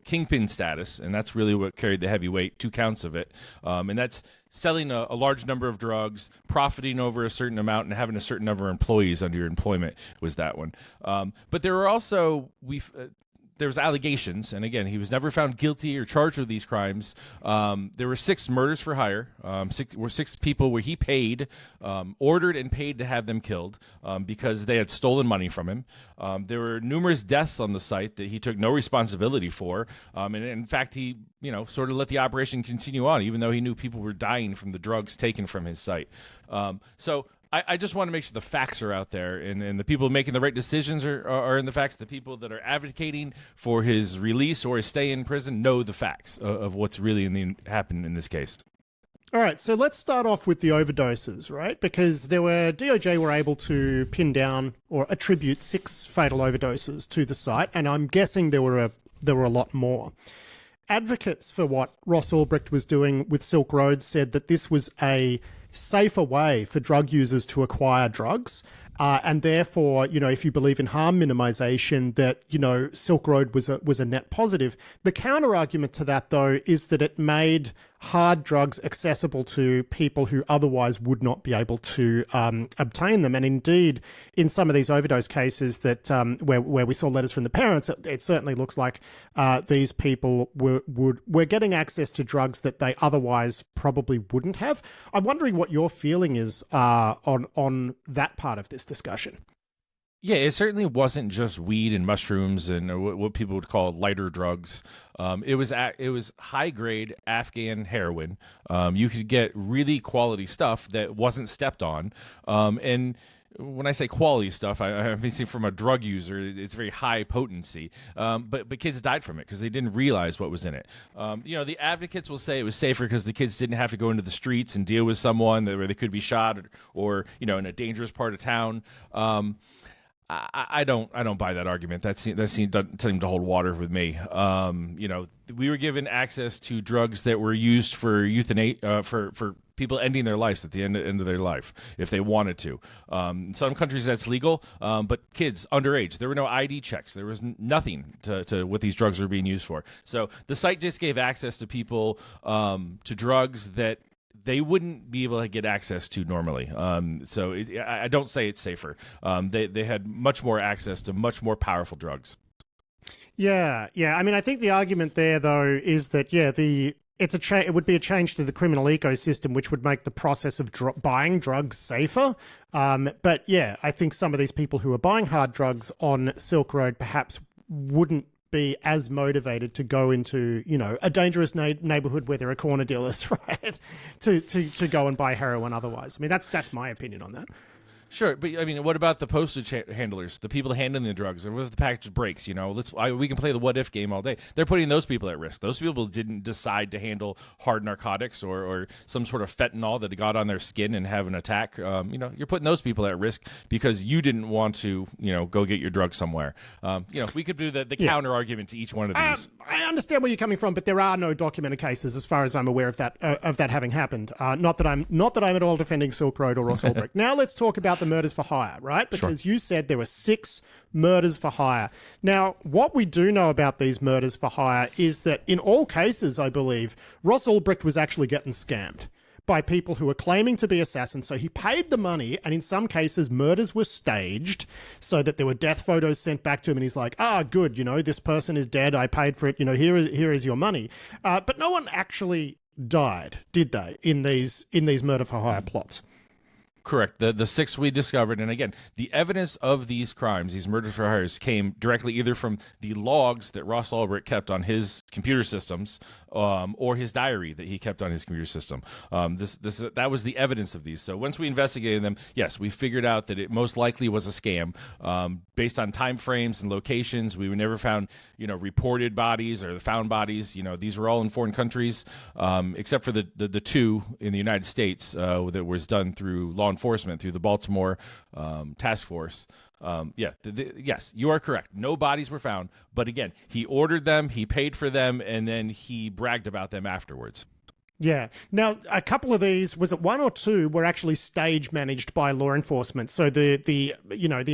kingpin status, and that's really what carried the heavy weight, 2 counts of it. And that's selling a large number of drugs, profiting over a certain amount, and having a certain number of employees under your employment was that one. But there were also, there was allegations, and again, he was never found guilty or charged with these crimes. There were 6 murders for hire. 6 people where he paid, ordered and paid to have them killed because they had stolen money from him. There were numerous deaths on the site that he took no responsibility for. And in fact, he sort of let the operation continue on, even though he knew people were dying from the drugs taken from his site. So I just want to make sure the facts are out there, and the people making the right decisions are in the facts. The people that are advocating for his release or his stay in prison know the facts of what's really happened in this case. All right, so let's start off with the overdoses, right? Because DOJ were able to pin down or attribute 6 fatal overdoses to the site, and I'm guessing there were a lot more. Advocates for what Ross Ulbricht was doing with Silk Road said that this was a safer way for drug users to acquire drugs. And therefore, if you believe in harm minimization, that, Silk Road was a net positive. The counter argument to that, though, is that it made hard drugs accessible to people who otherwise would not be able to obtain them. And indeed, in some of these overdose cases that where we saw letters from the parents, it certainly looks like these people were getting access to drugs that they otherwise probably wouldn't have. I'm wondering what your feeling is on that part of this discussion. Yeah, it certainly wasn't just weed and mushrooms and what people would call lighter drugs. It was high grade Afghan heroin. You could get really quality stuff that wasn't stepped on, and when I say quality stuff, I'm thinking from a drug user, it's very high potency. But kids died from it because they didn't realize what was in it. The advocates will say it was safer because the kids didn't have to go into the streets and deal with someone where they could be shot or in a dangerous part of town. I don't buy that argument. That doesn't seem to hold water with me. We were given access to drugs that were used for euthanasia, for people ending their lives at the end of their life if they wanted to. In some countries that's legal, but kids underage, there were no ID checks. There was nothing to what these drugs were being used for. So the site just gave access to people to drugs that they wouldn't be able to get access to normally. I don't say it's safer. They had much more access to much more powerful drugs. Yeah. I mean, I think the argument there, though, is that, it would be a change to the criminal ecosystem, which would make the process of buying drugs safer. But yeah, I think some of these people who are buying hard drugs on Silk Road perhaps wouldn't be as motivated to go into, a dangerous neighborhood where there are corner dealers, right? to go and buy heroin otherwise. I mean, that's my opinion on that. Sure, but I mean, what about the postage handlers, the people handling the drugs, or what if the package breaks? We can play the what if game all day. They're putting those people at risk. Those people didn't decide to handle hard narcotics or some sort of fentanyl that got on their skin and have an attack. You're putting those people at risk because you didn't want to, go get your drugs somewhere. We could do the counter argument to each one of these. I understand where you're coming from, but there are no documented cases, as far as I'm aware, of that having happened. Not that I'm at all defending Silk Road or Ross Ulbricht. Now let's talk about the murders for hire, right? Because you said there were 6 murders for hire. Now, what we do know about these murders for hire is that in all cases, I believe, Ross Ulbricht was actually getting scammed by people who were claiming to be assassins. So he paid the money, and in some cases, murders were staged so that there were death photos sent back to him, and he's like, good, this person is dead, I paid for it, here is your money. But no one actually died, did they, in these murder for hire plots? Correct. The 6 we discovered, and again, the evidence of these crimes, these murders for hires, came directly either from the logs that Ross Ulbricht kept on his computer systems, or his diary that he kept on his computer system. That was the evidence of these. So once we investigated them, yes, we figured out that it most likely was a scam based on time frames and locations. We never found, reported bodies or the found bodies. These were all in foreign countries, except for the 2 in the United States that was done through law enforcement, through the Baltimore task force. Yes, you are correct. No bodies were found, but again, he ordered them, he paid for them, and then he bragged about them afterwards. Yeah. Now, a couple of these, was it 1 or 2, were actually stage managed by law enforcement. So the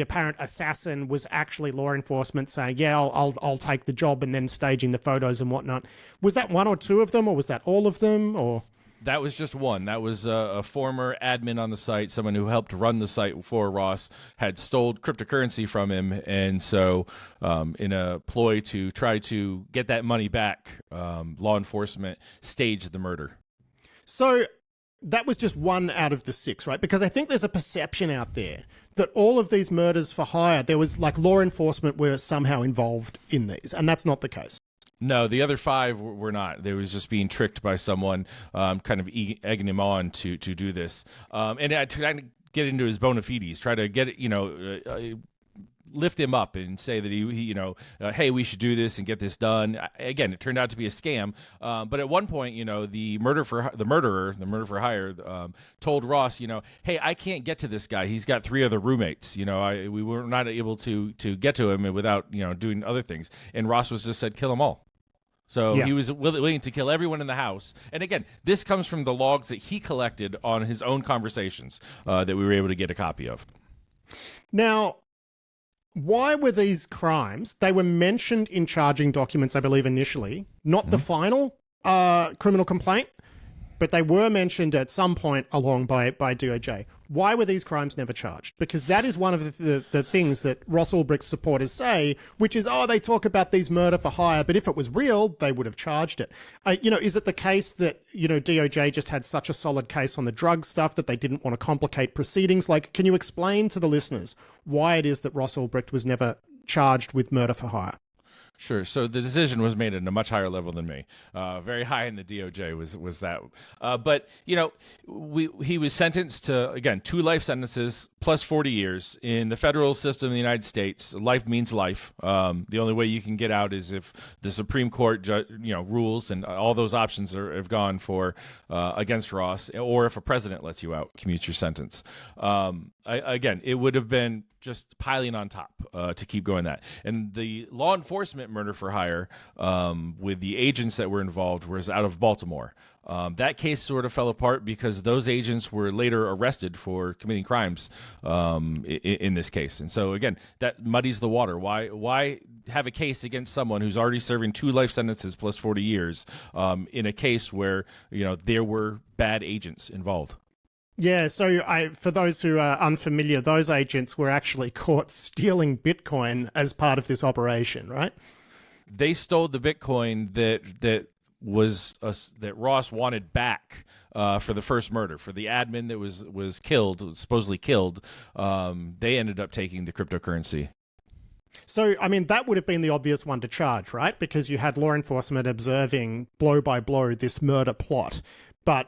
apparent assassin was actually law enforcement saying, yeah, I'll take the job, and then staging the photos and whatnot. Was that 1 or 2 of them, or was that all of them, or? That was just one. That was a former admin on the site, someone who helped run the site for Ross, had stole cryptocurrency from him, and so in a ploy to try to get that money back, law enforcement staged the murder. So that was just 1 out of the 6, right? Because I think there's a perception out there that all of these murders for hire, there was law enforcement were somehow involved in these, and that's not the case. No, the other 5 were not. They was just being tricked by someone, kind of egging him on to do this. And I tried to get into his bona fides, try to get lift him up and say that he hey, we should do this and get this done. Again, it turned out to be a scam. But at one point, the murderer for hire, told Ross, hey, I can't get to this guy. He's got 3 other roommates. We were not able to get to him without doing other things. And Ross was just said, kill them all. So he was willing to kill everyone in the house. And again, this comes from the logs that he collected on his own conversations that we were able to get a copy of. Now, why were these crimes, they were mentioned in charging documents, I believe, initially, not the final criminal complaint. but they were mentioned at some point along by DOJ. Why were these crimes never charged? Because that is one of the things that Ross Ulbricht's supporters say, which is, they talk about these murder for hire, but if it was real, they would have charged it. Is it the case that, DOJ just had such a solid case on the drug stuff that they didn't want to complicate proceedings? Like, can you explain to the listeners why it is that Ross Ulbricht was never charged with murder for hire? Sure. So the decision was made at a much higher level than me. Very high in the DOJ was that. But he was sentenced to, again, 2 life sentences plus 40 years in the federal system in the United States. Life means life. The only way you can get out is if the Supreme Court rules, and all those options have gone for against Ross, or if a president lets you out, commutes your sentence. Again, it would have been just piling on top to keep going that. And the law enforcement murder for hire with the agents that were involved was out of Baltimore. That case sort of fell apart because those agents were later arrested for committing crimes in this case. And so, again, that muddies the water. Why have a case against someone who's already serving 2 life sentences plus 40 years in a case where, there were bad agents involved? Yeah, so for those who are unfamiliar, those agents were actually caught stealing Bitcoin as part of this operation, right? They stole the Bitcoin that Ross wanted back for the first murder, for the admin that was killed, supposedly killed. They ended up taking the cryptocurrency. So, that would have been the obvious one to charge, right? Because you had law enforcement observing blow by blow this murder plot. But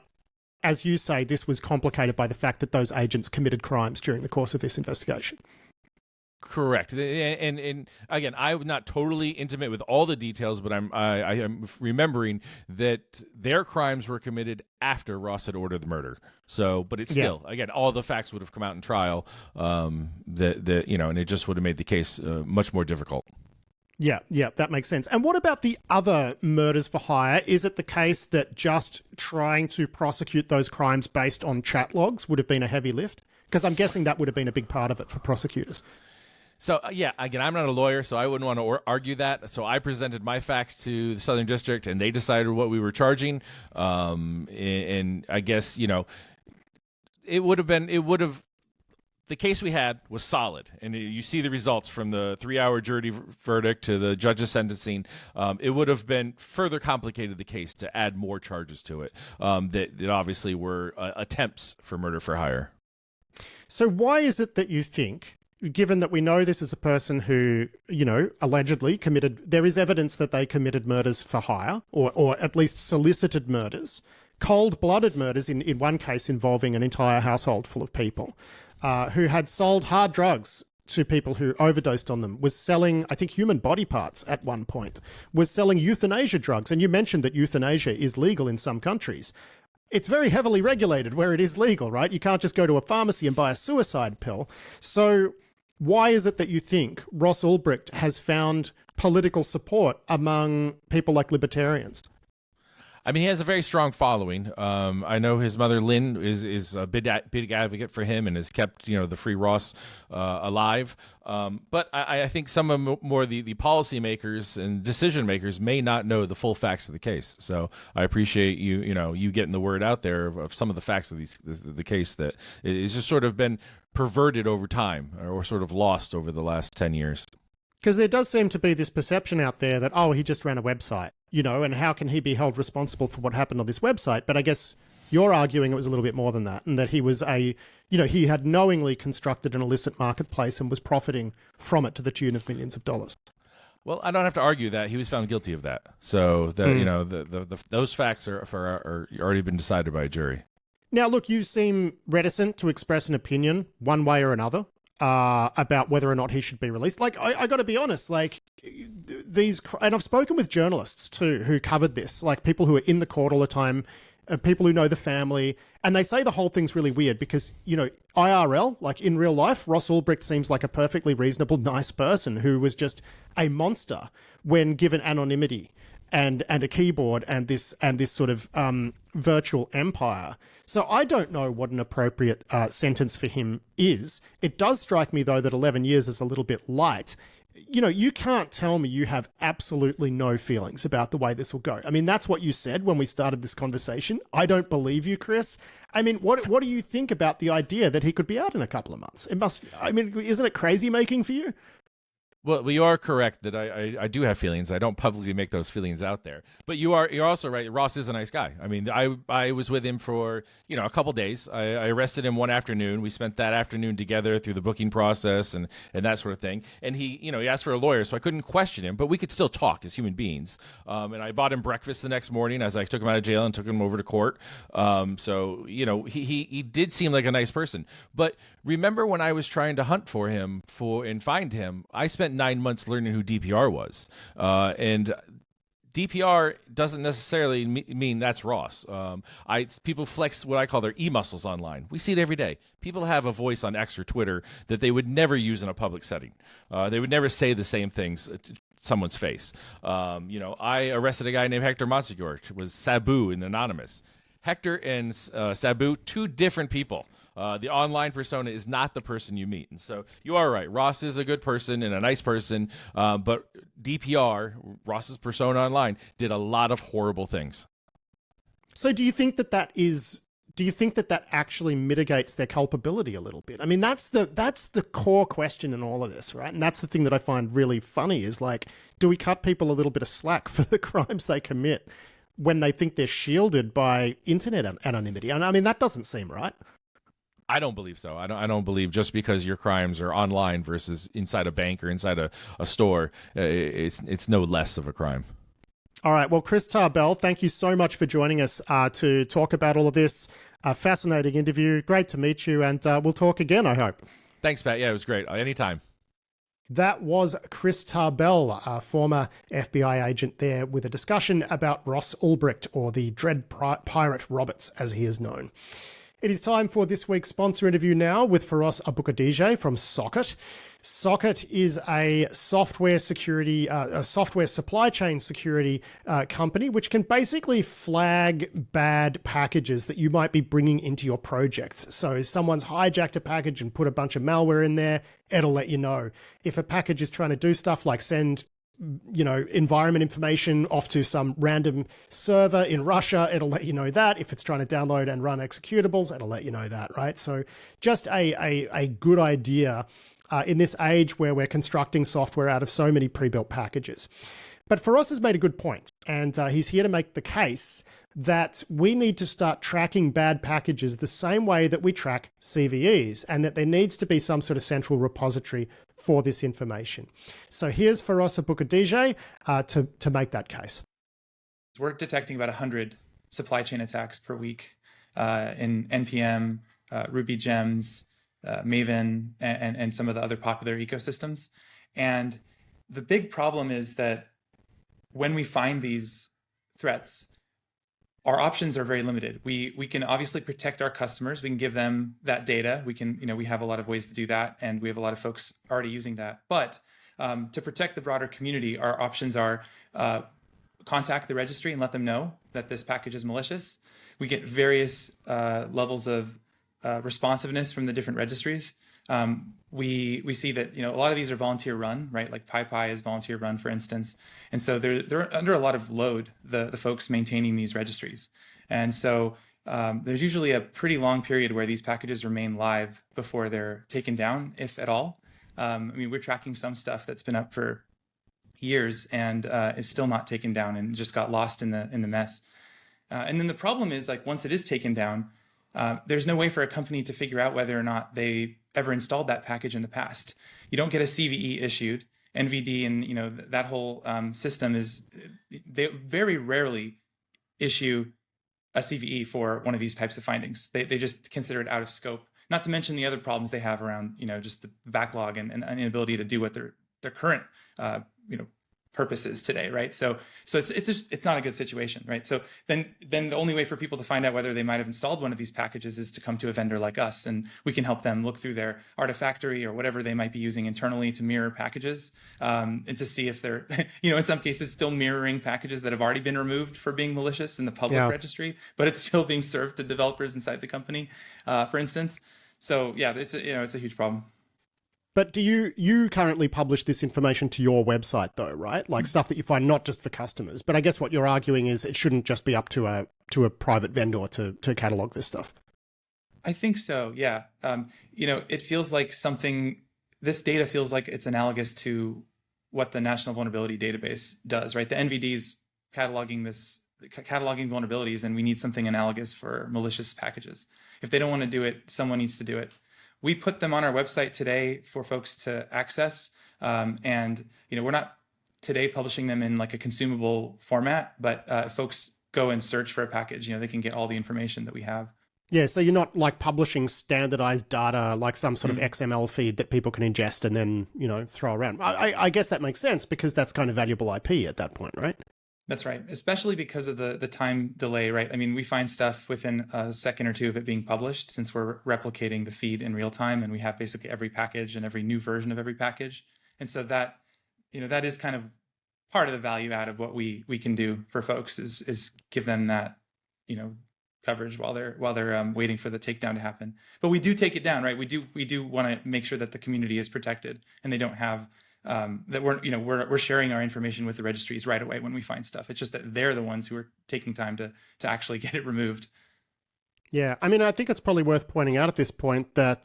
as you say, this was complicated by the fact that those agents committed crimes during the course of this investigation. Correct. And again, I'm not totally intimate with all the details, but I am remembering that their crimes were committed after Ross had ordered the murder. So, but it's still, again, all the facts would have come out in trial, and it just would have made the case much more difficult. Yeah, that makes sense. And what about the other murders for hire? Is it the case that just trying to prosecute those crimes based on chat logs would have been a heavy lift? Because I'm guessing that would have been a big part of it for prosecutors. So, again, I'm not a lawyer, so I wouldn't want to argue that. So I presented my facts to the Southern District, and they decided what we were charging. And I guess, the case we had was solid, and you see the results from the 3-hour jury verdict to the judge's sentencing. It would have been further complicated the case to add more charges to it that obviously were attempts for murder for hire. So why is it that you think, given that we know this is a person who, allegedly there is evidence that they committed murders for hire, or at least solicited murders, cold-blooded murders in one case involving an entire household full of people, who had sold hard drugs to people who overdosed on them, was selling, I think, human body parts at one point, was selling euthanasia drugs. And you mentioned that euthanasia is legal in some countries. It's very heavily regulated where it is legal, right? You can't just go to a pharmacy and buy a suicide pill. So why is it that you think Ross Ulbricht has found political support among people like libertarians? He has a very strong following. I know his mother, Lynn, is a big advocate for him and has kept, the Free Ross alive. But I think some of more the policymakers and decision makers may not know the full facts of the case. So I appreciate you getting the word out there of some of the facts of the case that is just sort of been perverted over time or sort of lost over the last 10 years. Because there does seem to be this perception out there that, he just ran a website, and how can he be held responsible for what happened on this website? But I guess you're arguing it was a little bit more than that, and that he was he had knowingly constructed an illicit marketplace and was profiting from it to the tune of millions of dollars. Well, I don't have to argue that. He was found guilty of that. So, those facts are already been decided by a jury. Now, look, you seem reticent to express an opinion one way or another about whether or not he should be released. Like, I got to be honest, like, and I've spoken with journalists too who covered this, like people who are in the court all the time, people who know the family, and they say the whole thing's really weird because, IRL, like in real life, Ross Ulbricht seems like a perfectly reasonable, nice person who was just a monster when given anonymity and a keyboard and this sort of virtual empire. So I don't know what an appropriate sentence for him is. It does strike me, though, that 11 years is a little bit light. you know, you can't tell me you have absolutely no feelings about the way this will go. I mean, that's what you said when we started this conversation. I don't believe you, Chris. I mean, what do you think about the idea that he could be out in a couple of months? It must, I mean, isn't it crazy making for you? Well, you are correct that I do have feelings. I don't publicly make those feelings out there. But you're also right. Ross is a nice guy. I mean, I was with him for a couple days. I arrested him one afternoon. We spent that afternoon together through the booking process and that sort of thing. And he asked for a lawyer, so I couldn't question him, but we could still talk as human beings. And I bought him breakfast the next morning as I took him out of jail and took him over to court. So he did seem like a nice person. But remember when I was trying to hunt for him and find him, I spent 9 months learning who DPR was. And DPR doesn't necessarily mean that's Ross. People flex what I call their e-muscles online. We see it every day. People have a voice on X or Twitter that they would never use in a public setting. They would never say the same things to someone's face. I arrested a guy named Hector Monsegur. It was Sabu in Anonymous. Hector and Sabu, two different people. The online persona is not the person you meet. And so you are right. Ross is a good person and a nice person, but DPR, Ross's persona online, did a lot of horrible things. So do you think that actually mitigates their culpability a little bit? I mean, that's the core question in all of this, right? And that's the thing that I find really funny is, like, do we cut people a little bit of slack for the crimes they commit when they think they're shielded by internet anonymity? And I mean, that doesn't seem right. I don't believe so. I don't believe just because your crimes are online versus inside a bank or inside a store, it's no less of a crime. All right. Well, Chris Tarbell, thank you so much for joining us to talk about all of this. Fascinating interview. Great to meet you. And we'll talk again, I hope. Thanks, Pat. Yeah, it was great. Anytime. That was Chris Tarbell, a former FBI agent there, with a discussion about Ross Ulbricht, or the Dread Pirate Roberts, as he is known. It is time for this week's sponsor interview now with Ross Ulbricht from Socket. Socket is a software supply chain security company which can basically flag bad packages that you might be bringing into your projects. So someone's hijacked a package and put a bunch of malware in there, it'll let you know. If a package is trying to do stuff like send environment information off to some random server in Russia, it'll let you know that. If it's trying to download and run executables, it'll let you know that, right? So just a good idea in this age where we're constructing software out of so many pre-built packages. But Ross has made a good point, and he's here to make the case that we need to start tracking bad packages the same way that we track CVEs, and that there needs to be some sort of central repository for this information. So here's Ross Ulbricht to make that case. We're detecting about 100 supply chain attacks per week in NPM, Ruby Gems, Maven, and some of the other popular ecosystems. And the big problem is that when we find these threats, our options are very limited. We can obviously protect our customers. We can give them that data. We can, we have a lot of ways to do that, and we have a lot of folks already using that. But to protect the broader community, our options are contact the registry and let them know that this package is malicious. We get various levels of responsiveness from the different registries. We see that a lot of these are volunteer run, right? Like PyPy is volunteer run, for instance, and so they're under a lot of load, the folks maintaining these registries, and so there's usually a pretty long period where these packages remain live before they're taken down, if at all. I mean, we're tracking some stuff that's been up for years and is still not taken down and just got lost in the mess. And then the problem is, like, once it is taken down, there's no way for a company to figure out whether or not they ever installed that package in the past. You don't get a CVE issued. NVD and that whole system they very rarely issue a CVE for one of these types of findings. They just consider it out of scope. Not to mention the other problems they have around just the backlog and inability to do what their current purposes today, right? So it's not a good situation, right? So then the only way for people to find out whether they might have installed one of these packages is to come to a vendor like us, and we can help them look through their Artifactory or whatever they might be using internally to mirror packages, and to see if they're, in some cases still mirroring packages that have already been removed for being malicious in the public registry, but it's still being served to developers inside the company, for instance. So yeah, it's a huge problem. But do you currently publish this information to your website though, right? Like stuff that you find not just for customers. But I guess what you're arguing is it shouldn't just be up to a private vendor to catalog this stuff. I think so. Yeah. It feels like this data feels like it's analogous to what the National Vulnerability Database does, right? The NVD's cataloging vulnerabilities, and we need something analogous for malicious packages. If they don't want to do it, someone needs to do it. We put them on our website today for folks to access. And we're not today publishing them in like a consumable format, but if folks go and search for a package, they can get all the information that we have. Yeah, so you're not like publishing standardized data like some sort of XML feed that people can ingest and then, throw around. I guess that makes sense because that's kind of valuable IP at that point, right? That's right, especially because of the time delay, right? I mean, we find stuff within a second or two of it being published since we're replicating the feed in real time, and we have basically every package and every new version of every package. And so that, that is kind of part of the value add of what we can do for folks is give them that, coverage while they're waiting for the takedown to happen. But we do take it down, right? We do want to make sure that the community is protected and they don't have that we're sharing our information with the registries right away when we find stuff. It's just that they're the ones who are taking time to actually get it removed. Yeah, I mean, I think it's probably worth pointing out at this point that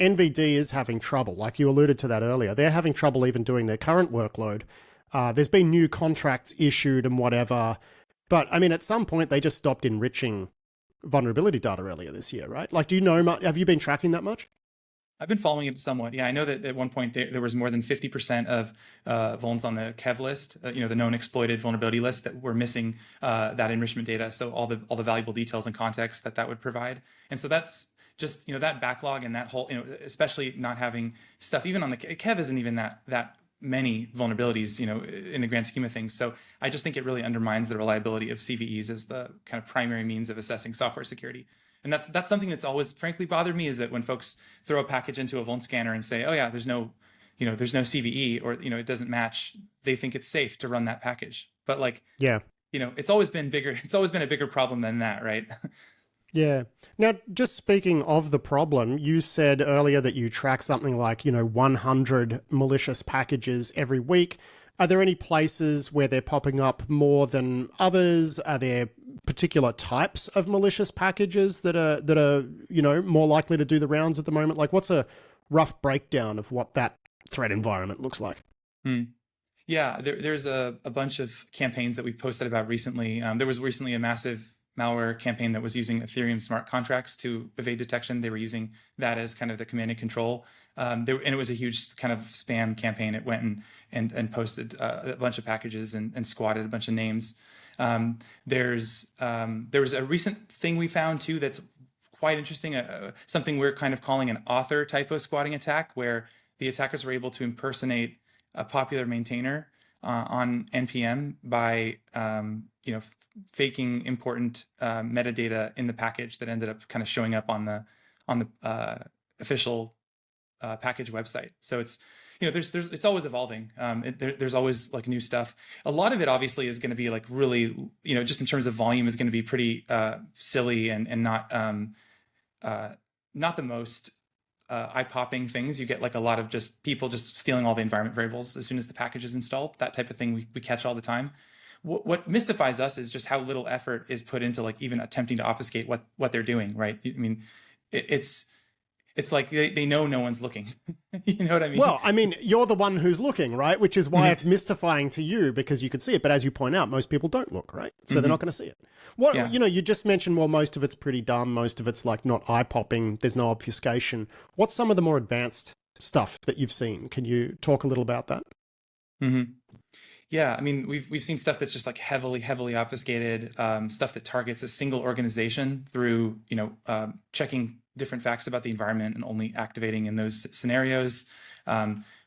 NVD is having trouble. Like you alluded to that earlier, they're having trouble even doing their current workload. There's been new contracts issued and whatever. But I mean, at some point, they just stopped enriching vulnerability data earlier this year, right? Like, do you know, have you been tracking that much? I've been following it somewhat. Yeah, I know that at one point there was more than 50% of vulns on the KEV list, the known exploited vulnerability list, that were missing that enrichment data. So all the valuable details and context that would provide. And so that's just, that backlog and that whole, especially not having stuff, even on the KEV isn't even that many vulnerabilities, in the grand scheme of things. So I just think it really undermines the reliability of CVEs as the kind of primary means of assessing software security. And that's something that's always frankly bothered me, is that when folks throw a package into a vuln scanner and say, oh yeah, there's no CVE, or, it doesn't match, they think it's safe to run that package. But it's always been bigger. It's always been a bigger problem than that, right? Yeah. Now, just speaking of the problem, you said earlier that you track something like, 100 malicious packages every week. Are there any places where they're popping up more than others? Are there particular types of malicious packages that are more likely to do the rounds at the moment? Like, what's a rough breakdown of what that threat environment looks like? Yeah, there's a bunch of campaigns that we've posted about recently. There was recently a massive malware campaign that was using Ethereum smart contracts to evade detection. They were using that as kind of the command and control. And it was a huge kind of spam campaign. It went and posted a bunch of packages and squatted a bunch of names. There was a recent thing we found too that's quite interesting, something we're kind of calling an author typo squatting attack, where the attackers were able to impersonate a popular maintainer on NPM by faking important metadata in the package that ended up kind of showing up on the official package website. So it's it's always evolving. There's always like new stuff. A lot of it obviously is going to be like really just in terms of volume is going to be pretty silly and not the most eye-popping things. You get like a lot of just people just stealing all the environment variables as soon as the package is installed. That type of thing we catch all the time. What mystifies us is just how little effort is put into like even attempting to obfuscate what they're doing, right? I mean, it's like they know no one's looking. You know what I mean? Well, I mean, you're the one who's looking, right? Which is why it's mystifying to you, because you can see it. But as you point out, most people don't look, right? So they're not going to see it. You just mentioned, well, most of it's pretty dumb. Most of it's like not eye-popping. There's no obfuscation. What's some of the more advanced stuff that you've seen? Can you talk a little about that? Yeah, I mean, we've seen stuff that's just like heavily obfuscated, stuff that targets a single organization through, checking different facts about the environment and only activating in those scenarios.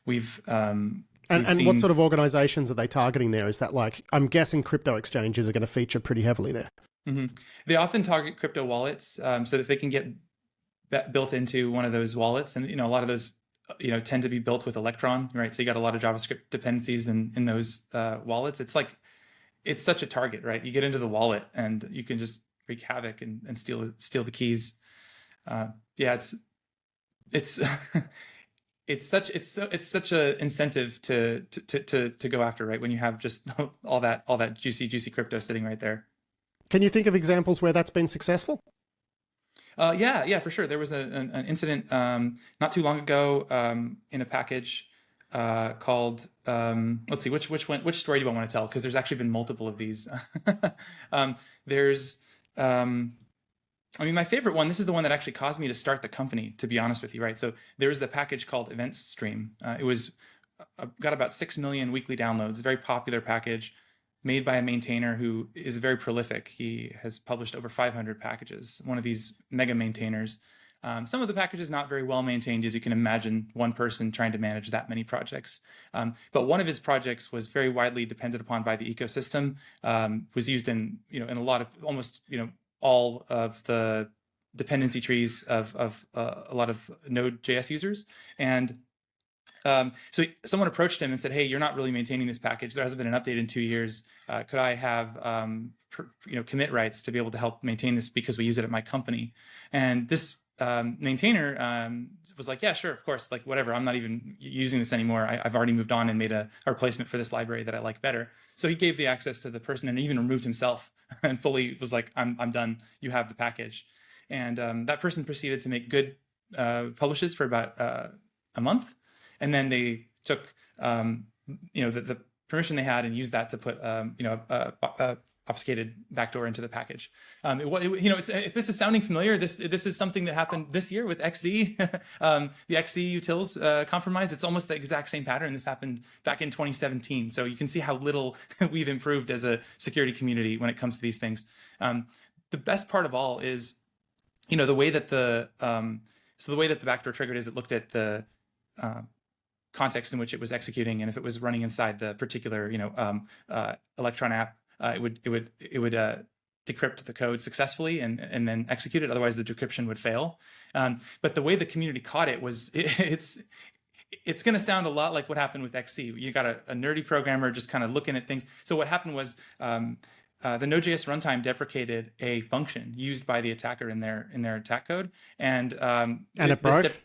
We've seen... what sort of organizations are they targeting there? Is that like, I'm guessing crypto exchanges are going to feature pretty heavily there. They often target crypto wallets so that they can get built into one of those wallets. And, a lot of those tend to be built with Electron, right? So you got a lot of JavaScript dependencies in those wallets. It's such a target, right? You get into the wallet and you can just wreak havoc and steal the keys. It's it's such a incentive to go after, right? When you have just all that juicy crypto sitting right there. Can you think of examples where that's been successful? Yeah, for sure. There was an incident not too long ago in a package called let's see, which story do I want to tell? Because there's actually been multiple of these. There's I mean, my favorite one, this is the one that actually caused me to start the company, to be honest with you, right? So there was a package called Events Stream. It was got about 6 million weekly downloads, a very popular package made by a maintainer who is very prolific. He has published over 500 packages, one of these mega maintainers. Some of the packages not very well maintained, as you can imagine, one person trying to manage that many projects. But one of his projects was very widely depended upon by the ecosystem, was used in a lot of almost all of the dependency trees of a lot of Node.js users. And so someone approached him and said, "Hey, you're not really maintaining this package. There hasn't been an update in 2 years. Could I have commit rights to be able to help maintain this because we use it at my company?" And this maintainer was like, "Yeah, sure, of course, like whatever. I'm not even using this anymore. I've already moved on and made a replacement for this library that I like better." So he gave the access to the person and even removed himself and fully was like, I'm done. You have the package." And that person proceeded to make good publishes for about a month. And then they took, the permission they had and used that to put, obfuscated backdoor into the package. If this is sounding familiar, this is something that happened this year with XZ, the XZ utils compromise. It's almost the exact same pattern. This happened back in 2017. So you can see how little we've improved as a security community when it comes to these things. The best part of all is, the way that the backdoor triggered is it looked at the context in which it was executing, and if it was running inside the particular Electron app, it would decrypt the code successfully and then execute it. Otherwise, the decryption would fail. But the way the community caught it was it's going to sound a lot like what happened with XC. You got a nerdy programmer just kind of looking at things. So what happened was the Node.js runtime deprecated a function used by the attacker in their attack code, and it broke.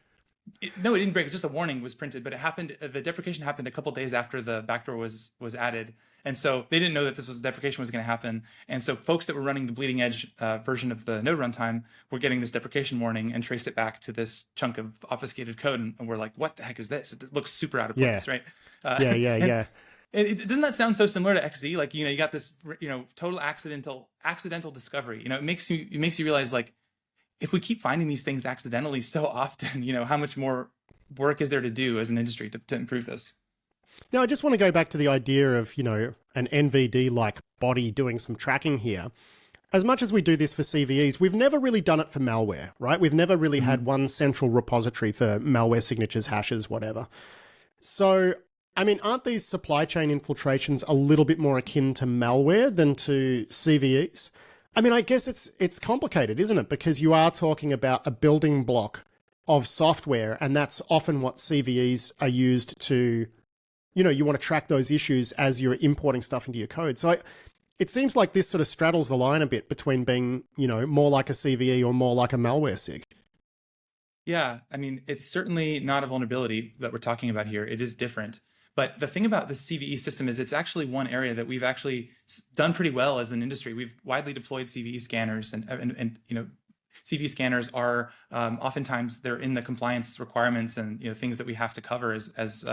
No, it didn't break. Just a warning was printed, but it happened. The deprecation happened a couple days after the backdoor was added, and so they didn't know that deprecation was going to happen. And so folks that were running the bleeding edge version of the Node runtime were getting this deprecation warning and traced it back to this chunk of obfuscated code, and we're like, "What the heck is this? It looks super out of place, right?" Yeah. Doesn't that sound so similar to XZ? Like, you got this, total accidental discovery. It makes you realize, like, if we keep finding these things accidentally so often, how much more work is there to do as an industry to improve this? Now, I just want to go back to the idea of, an NVD-like body doing some tracking here. As much as we do this for CVEs, we've never really done it for malware, right? We've never really had one central repository for malware signatures, hashes, whatever. So, I mean, aren't these supply chain infiltrations a little bit more akin to malware than to CVEs? I mean, I guess it's complicated, isn't it? Because you are talking about a building block of software, and that's often what CVEs are used to, you want to track those issues as you're importing stuff into your code. So it seems like this sort of straddles the line a bit between being, more like a CVE or more like a malware SIG. Yeah, I mean, it's certainly not a vulnerability that we're talking about here. It is different. But the thing about the CVE system is it's actually one area that we've actually done pretty well as an industry. We've widely deployed CVE scanners, and CVE scanners are oftentimes they're in the compliance requirements and things that we have to cover as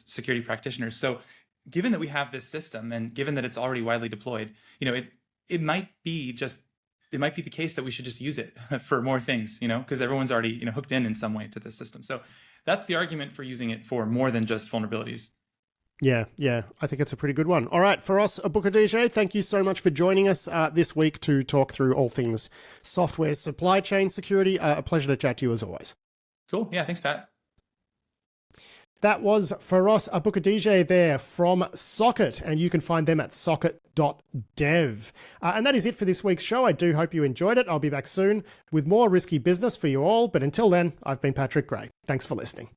security practitioners. So given that we have this system and given that it's already widely deployed, it might be the case that we should just use it for more things, because everyone's already hooked in some way to this system. So that's the argument for using it for more than just vulnerabilities. Yeah, I think it's a pretty good one. All right, for Ross Ulbricht, thank you so much for joining us this week to talk through all things software supply chain security. A pleasure to chat to you as always. Cool. Yeah, thanks, Pat. That was Ross Ulbricht there from Socket, and you can find them at socket.dev. And that is it for this week's show. I do hope you enjoyed it. I'll be back soon with more risky business for you all. But until then, I've been Patrick Gray. Thanks for listening.